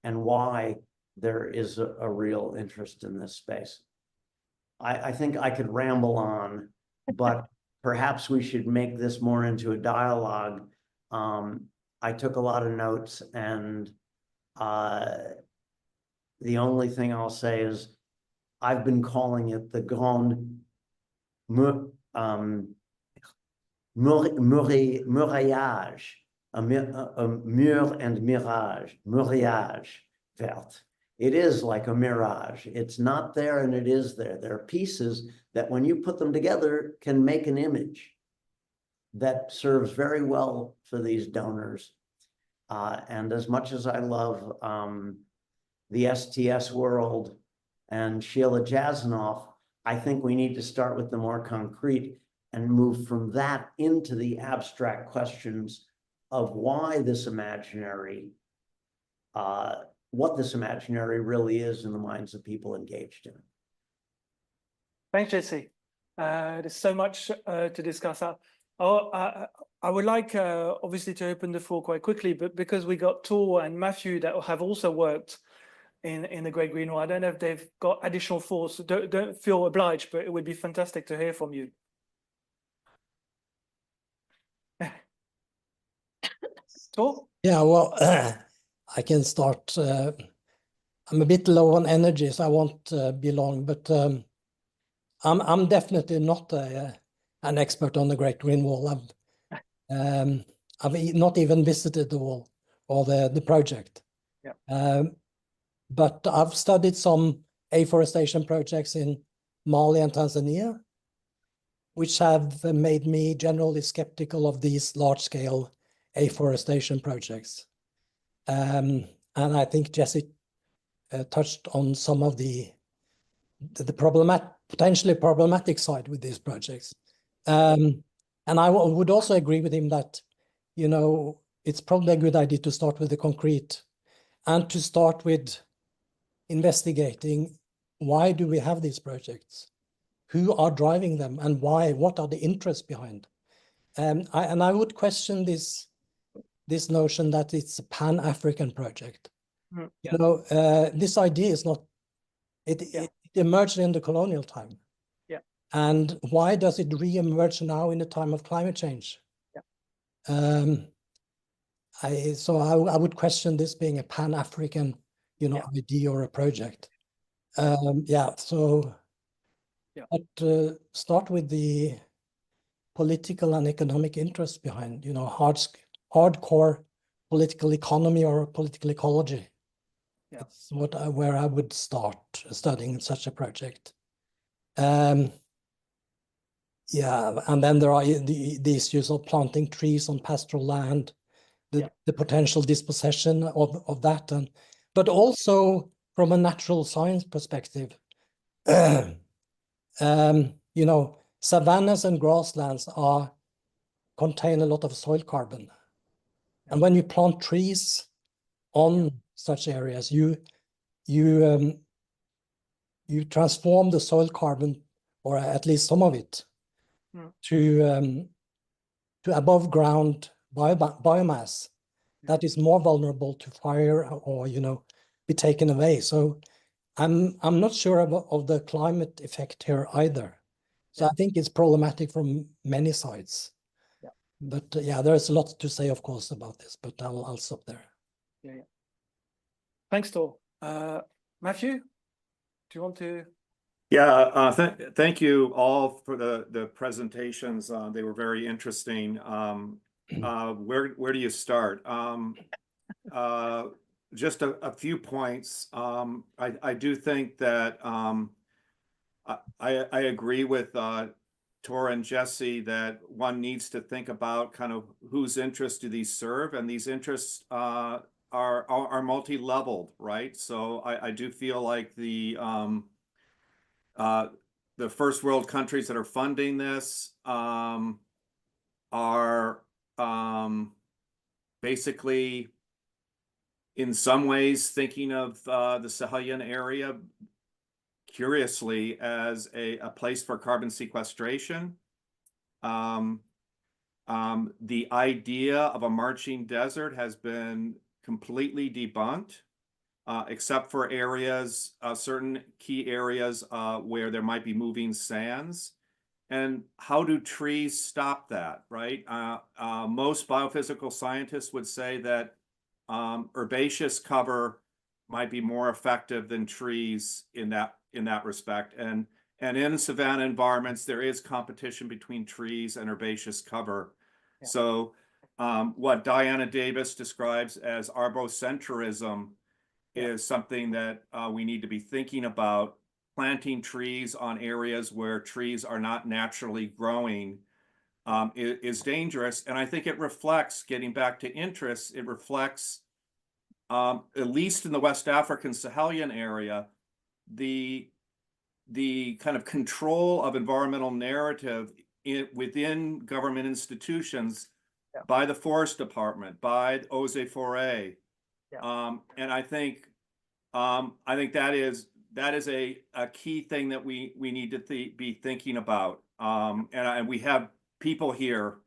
and why there is a real interest in this space. I think I could ramble on, but perhaps we should make this more into a dialogue. I took a lot of notes, and the only thing I'll say is I've been calling it the Grand Muraillage, a mur and mirage, muraillage vert. It is like a mirage. It's not there and it is there. There are pieces that when you put them together can make an image that serves very well for these donors. And as much as I love the STS world and Sheila Jasanoff, I think we need to start with the more concrete and move from that into the abstract questions of why this imaginary, what this imaginary really is in the minds of people engaged in it. Thanks, Jesse. There's so much to discuss. I would like, obviously, to open the floor quite quickly, but because we got Tor and Matthew that have also worked in the Great Green Wall, I don't know if they've got additional thoughts. So don't feel obliged, but it would be fantastic to hear from you. Tor? Yeah, well, I can start. I'm a bit low on energy, so I won't be long, but I'm definitely not an expert on the Great Green Wall. I've not even visited the wall or the project. Yeah. But I've studied some afforestation projects in Mali and Tanzania, which have made me generally skeptical of these large-scale afforestation projects. And I think Jesse touched on some of the potentially problematic side with these projects. And I would also agree with him that, you know, it's probably a good idea to start with the concrete and to start with investigating why do we have these projects? Who are driving them and why? What are the interests behind? And I would question this notion that it's a Pan-African project. Mm. You know, this idea is not, it emerged in the colonial time. Yeah. And why does it re-emerge now in the time of climate change? Yeah. So I would question this being a Pan-African, you know, idea or a project. But start with the political and economic interest behind, you know, hardcore political economy or political ecology. Yeah. That's where I would start studying such a project. And then there are the issues of planting trees on pastoral land, the potential dispossession of that, but also from a natural science perspective, you know, savannas and grasslands contain a lot of soil carbon. And when you plant trees on such areas, you transform the soil carbon, or at least some of it, to above ground biomass that is more vulnerable to fire or, you know, be taken away. So I'm not sure of the climate effect here either. So I think it's problematic from many sides. Yeah. But there's a lot to say, of course, about this, but I'll stop there. Yeah. Thanks, Tor. Matthew, do you want to? Yeah, thank you all for the presentations. They were very interesting. Where do you start? Just a few points. I do think that I agree with Tor and Jesse that one needs to think about kind of whose interests do these serve, and these interests are multi-leveled, right? So I do feel like the first world countries that are funding this are basically in some ways thinking of the Sahelian area curiously as a place for carbon sequestration. The idea of a marching desert has been completely debunked. except for areas, certain key areas where there might be moving sands. And how do trees stop that, right? Most biophysical scientists would say that herbaceous cover might be more effective than trees in that respect. And in savanna environments, there is competition between trees and herbaceous cover. Yeah. So what Diana Davis describes as arbocentrism is something that we need to be thinking about. Planting trees on areas where trees are not naturally growing is dangerous. And I think it reflects, getting back to interests, it reflects, at least in the West African Sahelian area, the kind of control of environmental narrative within government institutions by the Forest Department, by Eaux et Forêts. And I think that is a key thing that we need to be thinking about. And we have people here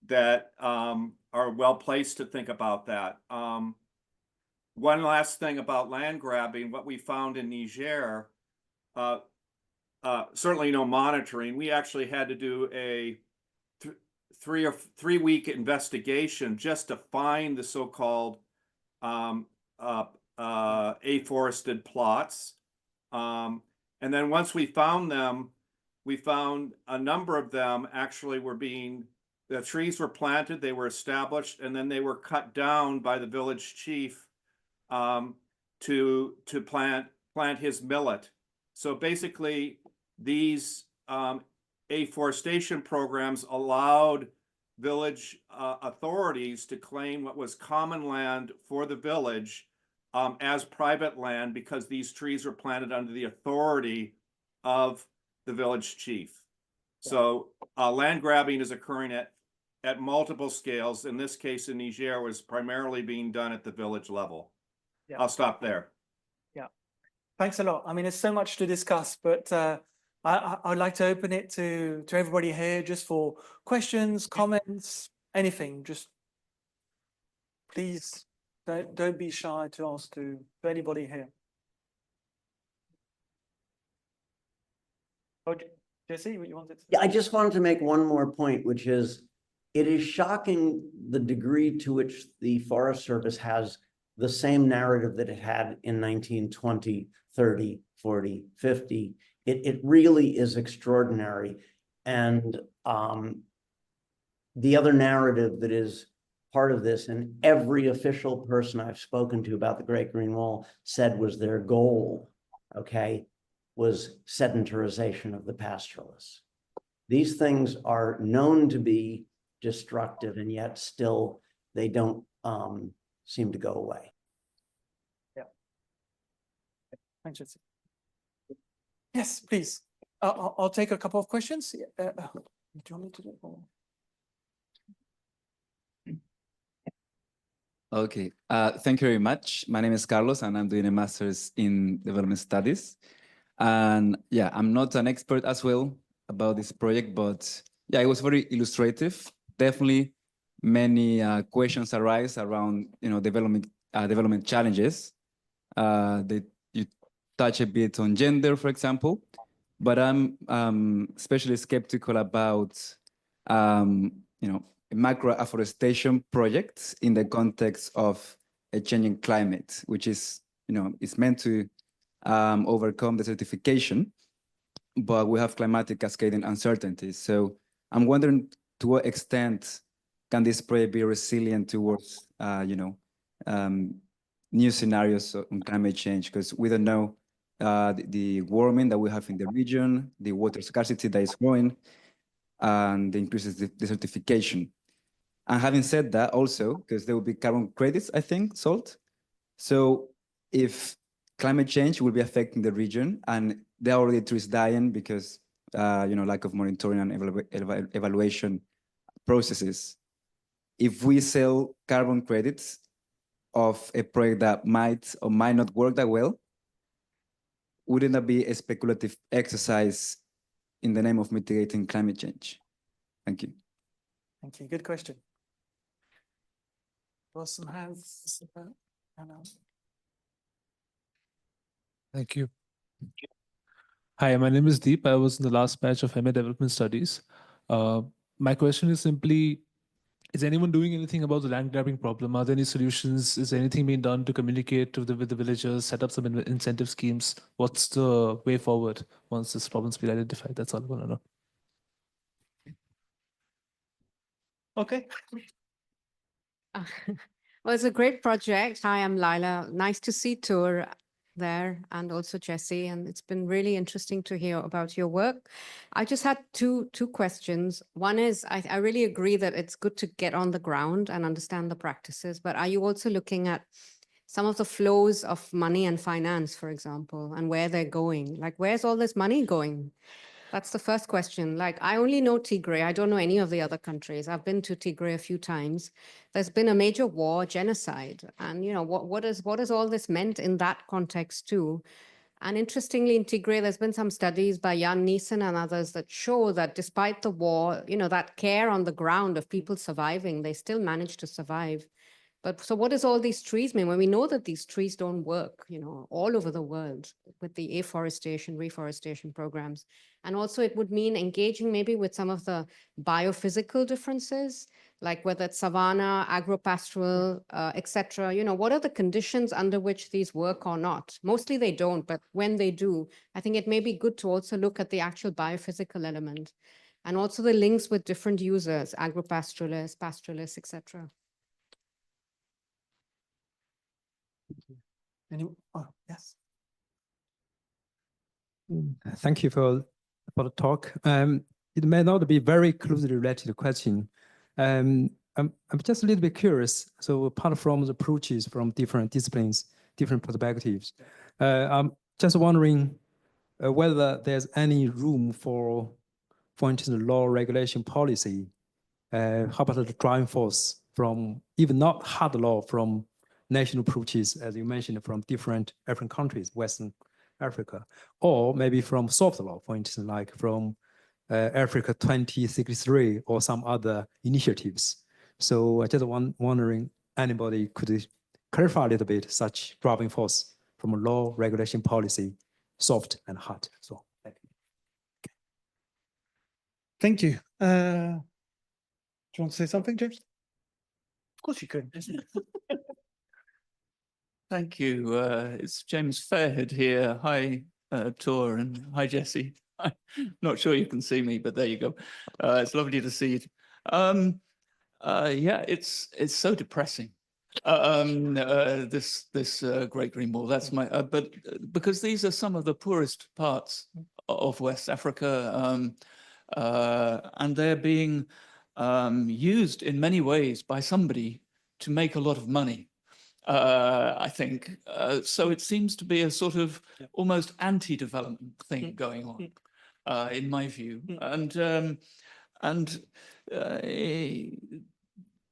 that are well placed to think about that. One last thing about land grabbing, what we found in Niger, certainly no monitoring. We actually had to do a 3-week investigation just to find the so-called afforested plots. And then once we found them, we found a number of them actually the trees were planted, they were established, and then they were cut down by the village chief to plant his millet. So basically, these afforestation programs allowed village authorities to claim what was common land for the village as private land because these trees were planted under the authority of the village chief. So land grabbing is occurring at multiple scales. In this case, in Niger, was primarily being done at the village level. I'll stop there. Yeah, thanks a lot. I mean, there's so much to discuss, but I'd like to open it to everybody here just for questions, comments, anything. Just please don't be shy to ask to anybody here. Oh, Jesse, what you wanted to say? Yeah, I just wanted to make one more point, which is it is shocking the degree to which the Forest Service has the same narrative that it had in 1920, 30, 40, 50. It really is extraordinary. And the other narrative that is part of this, and every official person I've spoken to about the Great Green Wall said was their goal, okay, was sedentarization of the pastoralists. These things are known to be destructive, and yet still they don't seem to go away. Yeah. Thanks, Jesse. Yes, please. I'll take a couple of questions. Do you want me to do it? Okay, thank you very much. My name is Carlos, and I'm doing a master's in development studies. And yeah, I'm not an expert as well about this project, but yeah, it was very illustrative. Definitely, many questions arise around development challenges. That you touch a bit on gender, for example, but I'm especially skeptical about macro afforestation projects in the context of a changing climate, which is is meant to overcome desertification, but we have climatic cascading uncertainties. So I'm wondering, to what extent can this project be resilient towards new scenarios on climate change? Because we don't know the warming that we have in the region, the water scarcity that is growing, and the increases the desertification. And having said that, also, because there will be carbon credits, I think, sold. So if climate change will be affecting the region, and there are already trees dying because lack of monitoring and evaluation processes. If we sell carbon credits of a project that might or might not work that well, wouldn't that be a speculative exercise in the name of mitigating climate change? Thank you. Thank you. Good question. Some hands. Thank you. Hi, my name is Deep. I was in the last batch of MA Development Studies. My question is simply, is anyone doing anything about the land grabbing problem? Are there any solutions? Is anything being done to communicate with the villagers, set up some incentive schemes? What's the way forward once this problem's been identified? That's all I want to know. Okay. Well, it's a great project. Hi, I'm Lila. Nice to see Tour there and also Jesse. And it's been really interesting to hear about your work. I just had two questions. One is, I really agree that it's good to get on the ground and understand the practices, but are you also looking at some of the flows of money and finance, for example, and where they're going? Like, where's all this money going? That's the first question. Like, I only know Tigray. I don't know any of the other countries. I've been to Tigray a few times. There's been a major war, genocide. And, you know, what has all this meant in that context too? And interestingly, in Tigray, there's been some studies by Jan Nielsen and others that show that despite the war, you know, that care on the ground of people surviving, they still managed to survive. But so what does all these trees mean when we know that these trees don't work, you know, all over the world with the afforestation, reforestation programs? And also it would mean engaging maybe with some of the biophysical differences, like whether it's savanna, agropastoral, et cetera. You know, what are the conditions under which these work or not? Mostly they don't, but when they do, I think it may be good to also look at the actual biophysical element and also the links with different users, agropastoralists, pastoralists, et cetera. Yes. Thank you for the talk. It may not be very closely related to the question. I'm just a little bit curious. So apart from the approaches from different disciplines, different perspectives, I'm just wondering whether there's any room for instance, law regulation policy. How about the driving force from even not hard law from national approaches, as you mentioned, from different African countries, Western Africa, or maybe from soft law, for instance, like from Africa 2063 or some other initiatives. So I just wondering, anybody could clarify a little bit such driving force from a law regulation policy, soft and hard. So thank you. Do you want to say something, James? Of course you could. Thank you. It's James Fairhead here. Hi, Tor, and hi, Jesse. I'm not sure you can see me, but there you go. It's lovely to see you. Yeah, it's so depressing. This Great Green Wall. That's my. But because these are some of the poorest parts of West Africa, and they're being used in many ways by somebody to make a lot of money. I think. So it seems to be a sort of almost anti-development thing going on, in my view. And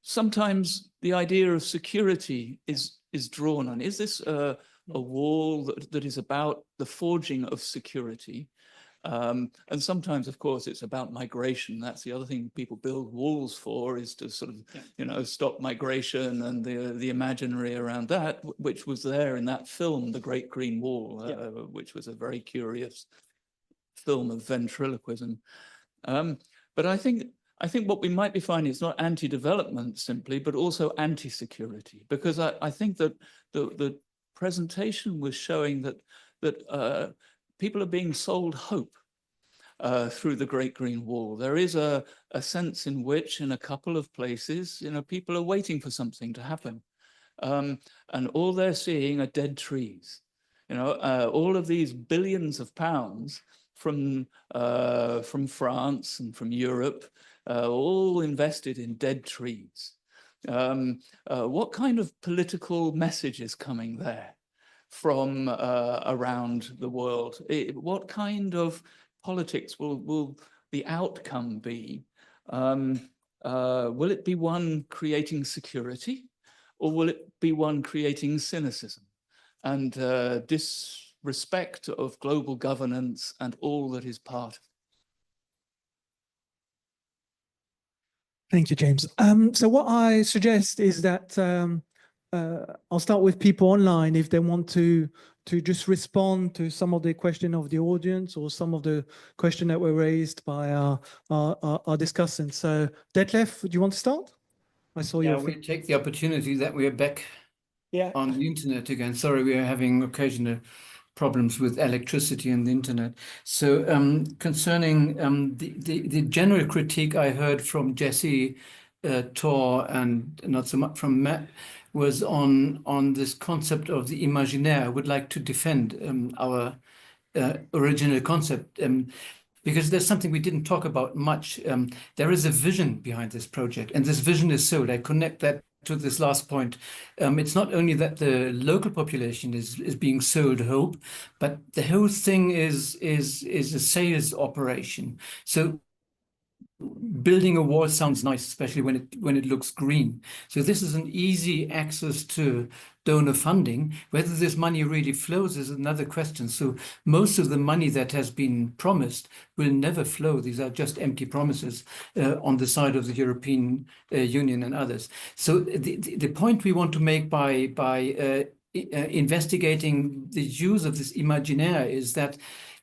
sometimes the idea of security is drawn on. Is this a wall that is about the forging of security? And sometimes, of course, it's about migration. That's the other thing people build walls for, is to sort of, you know, stop migration and the imaginary around that, which was there in that film, The Great Green Wall, which was a very curious film of ventriloquism. But I think what we might be finding is not anti-development simply, but also anti-security, because I think that the presentation was showing that people are being sold hope through the Great Green Wall. There is a sense in which, in a couple of places, you know, people are waiting for something to happen, and all they're seeing are dead trees. You know, all of these billions of pounds from France and from Europe, all invested in dead trees. What kind of political message is coming there from around the world? What kind of politics will the outcome be? Will it be one creating security, or will it be one creating cynicism and disrespect of global governance and all that is part of it? Thank you, James. So what I suggest is that I'll start with people online if they want to to just respond to some of the question of the audience or some of the question that were raised by our discussants. So Detlef, do you want to start? I saw Yeah, your we take the opportunity that we are back Yeah. on the internet again. Sorry, we are having occasional problems with electricity and the internet. So concerning the general critique I heard from Jesse, Tor, and not so much from Matt, was on this concept of the imaginaire. I would like to defend our original concept because there's something we didn't talk about much. There is a vision behind this project, and this vision is sold. I connect that to this last point. It's not only that the local population is being sold hope, but the whole thing is a sales operation. So building a wall sounds nice, especially when it looks green. So this is an easy access to donor funding. Whether this money really flows is another question. So most of the money that has been promised will never flow. These are just empty promises on the side of the European Union and others. So the point we want to make by investigating the use of this imaginaire is that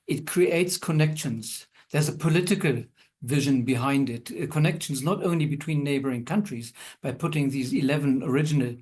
it creates connections. There's a political vision behind it, connections not only between neighboring countries by putting these 11 original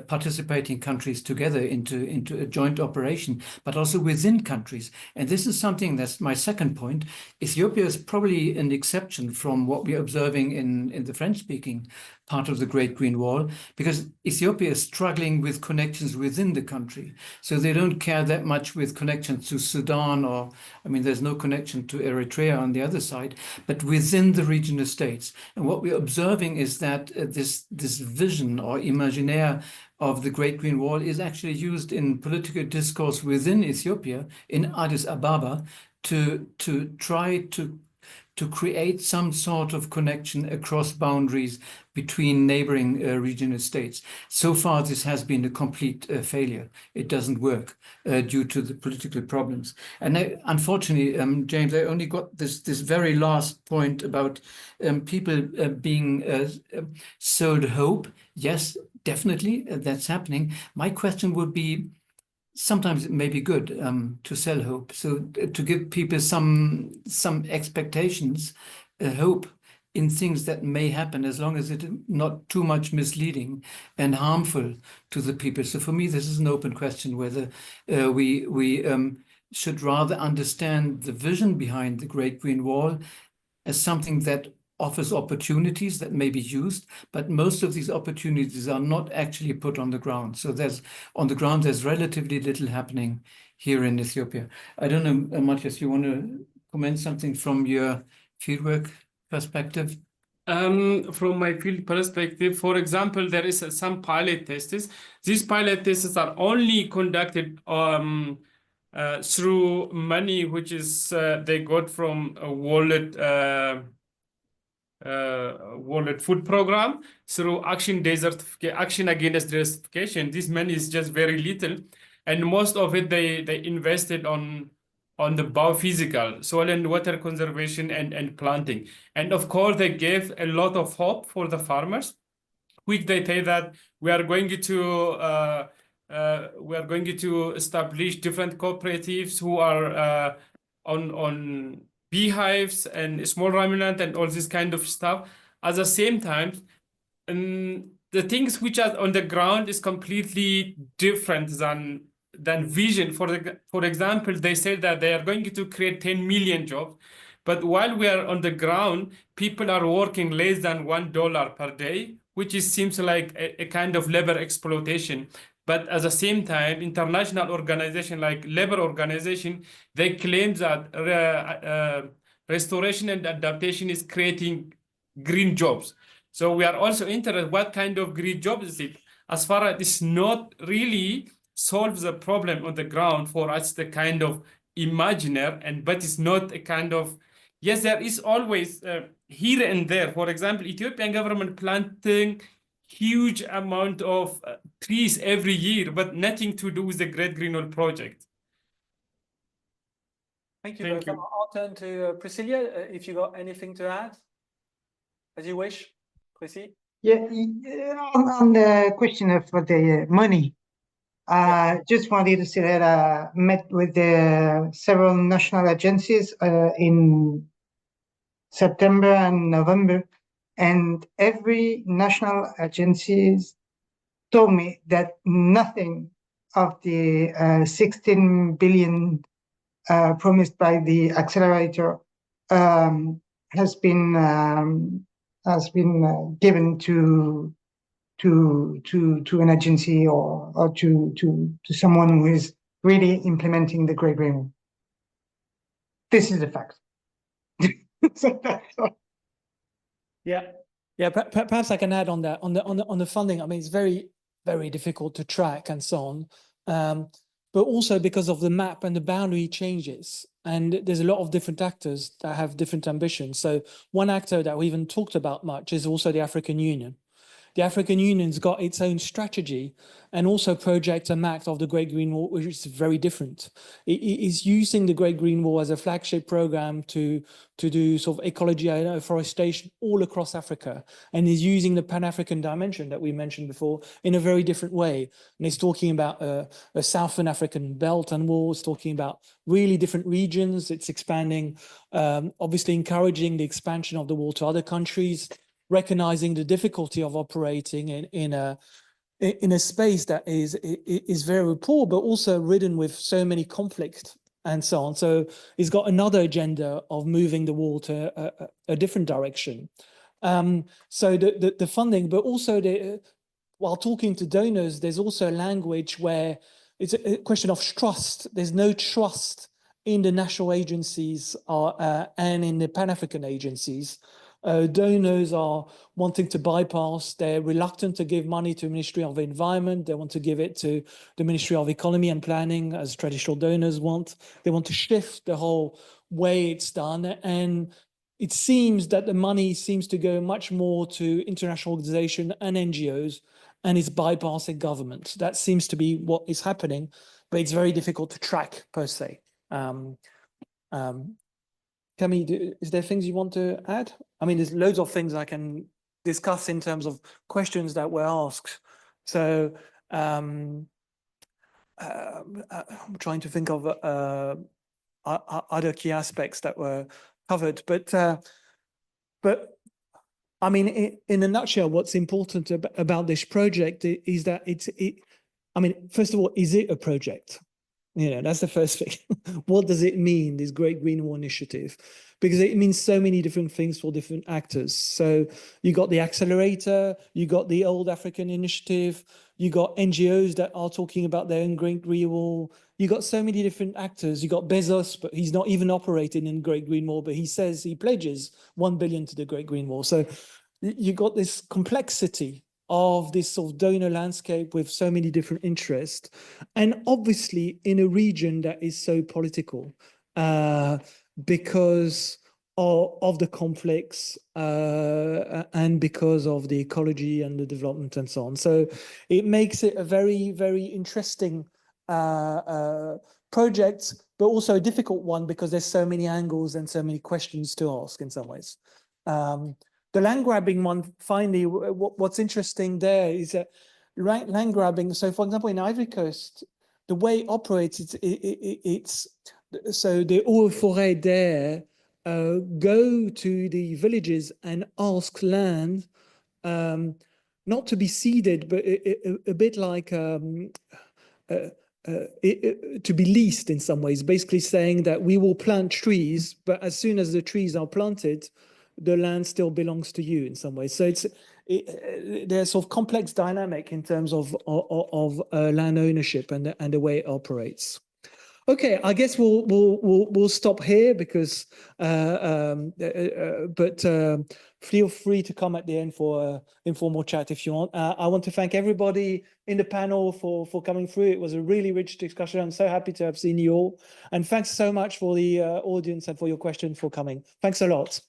participating countries together into a joint operation, but also within countries. And this is something that's my second point. Ethiopia is probably an exception from what we're observing in the French-speaking part of the Great Green Wall, because Ethiopia is struggling with connections within the country. So they don't care that much with connections to Sudan, or, I mean, there's no connection to Eritrea on the other side, but within the regional states. And what we're observing is that this vision or imaginaire of the Great Green Wall is actually used in political discourse within Ethiopia, in Addis Ababa, to try to create some sort of connection across boundaries between neighboring regional states. So far, this has been a complete failure. It doesn't work due to the political problems. And unfortunately, James, I only got this very last point about people being sold hope. Yes, definitely, that's happening. My question would be, sometimes it may be good to sell hope. So to give people some expectations, hope in things that may happen, as long as it's not too much misleading and harmful to the people. So for me, this is an open question whether we should rather understand the vision behind the Great Green Wall as something that offers opportunities that may be used, but most of these opportunities are not actually put on the ground. So on the ground, there's relatively little happening here in Ethiopia. I don't know, Matthias, you want to comment something from your fieldwork perspective? From my field perspective, for example, there is some pilot tests. These pilot tests are only conducted through money, which is they got from a World Food Program, through Action Against Desertification. This money is just very little, and most of it they invested on the biophysical, soil and water conservation and planting. And of course, they gave a lot of hope for the farmers, which they say that we are going to establish different cooperatives who are on beehives and small ruminant and all this kind of stuff. At the same time, the things which are on the ground is completely different than vision. For example, they said that they are going to create 10 million jobs, but while we are on the ground, people are working less than $1 per day, which seems like a kind of labor exploitation. But at the same time, international organization like labor organization, they claim that restoration and adaptation is creating green jobs. So we are also interested what kind of green jobs is it? As far as it's not really solves the problem on the ground for us, the kind of imaginaire, but it's not a kind of, yes, there is always here and there. For example, Ethiopian government planting huge amount of trees every year, but nothing to do with the Great Green Wall project. Thank you. I'll turn to Priscilla, if you got anything to add, as you wish, Priscilla. Yeah, on the question of the money, Just wanted to say that I met with the several national agencies in September and November, and every national agencies told me that nothing of the 16 billion promised by the accelerator has been given to an agency or to someone who is really implementing the Great Green Wall. This is a fact. So that's all. Yeah. Perhaps I can add on that on the funding. I mean, it's very difficult to track and so on, but also because of the map and the boundary changes, and there's a lot of different actors that have different ambitions. So one actor that we haven't talked about much is also the African Union. The African Union's got its own strategy and also projects a map of the Great Green Wall, which is very different. It is using the Great Green Wall as a flagship program to do sort of ecology and afforestation all across Africa, and is using the Pan-African dimension that we mentioned before in a very different way. And it's talking about a Southern African belt and wall. It's talking about really different regions. It's expanding, obviously encouraging the expansion of the wall to other countries, recognizing the difficulty of operating in a space that is very poor, but also ridden with so many conflicts and so on. So it's got another agenda of moving the wall to a different direction. So the funding, but also while talking to donors, there's also a language where it's a question of trust. There's no trust in the national agencies and in the Pan-African agencies. Donors are wanting to bypass, they're reluctant to give money to the Ministry of Environment. They want to give it to the Ministry of Economy and Planning, as traditional donors want. They want to shift the whole way it's done. And it seems that the money seems to go much more to international organizations and NGOs, and it's bypassing government. That seems to be what is happening, but it's very difficult to track per se. Camille, is there things you want to add? I mean, there's loads of things I can discuss in terms of questions that were asked. So I'm trying to think of other key aspects that were covered. But I mean, in a nutshell, what's important about this project is that I mean, first of all, is it a project? You know, that's the first thing. What does it mean, this Great Green Wall Initiative? Because it means so many different things for different actors. So you got the accelerator, you got the Old African Initiative, you got NGOs that are talking about their own Great Green Wall. You got so many different actors. You got Bezos, but he's not even operating in Great Green Wall, but he says he pledges 1 billion to the Great Green Wall. So you got this complexity of this sort of donor landscape with so many different interests, and obviously in a region that is so political because of the conflicts and because of the ecology and the development and so on. So it makes it a very, very interesting project, but also a difficult one because there's so many angles and so many questions to ask in some ways. The land grabbing one, finally, what's interesting there is that land grabbing. So, for example, in Ivory Coast, the way it operates, it's so the eaux et forêts there go to the villages and ask land not to be ceded, but a bit like to be leased in some ways, basically saying that we will plant trees, but as soon as the trees are planted, the land still belongs to you in some way. So there's sort of complex dynamic in terms of land ownership and the way it operates. Okay, I guess we'll stop here because, but feel free to come at the end for informal chat if you want. I want to thank everybody in the panel for coming through. It was a really rich discussion. I'm so happy to have seen you all. And thanks so much for the audience and for your questions for coming. Thanks a lot.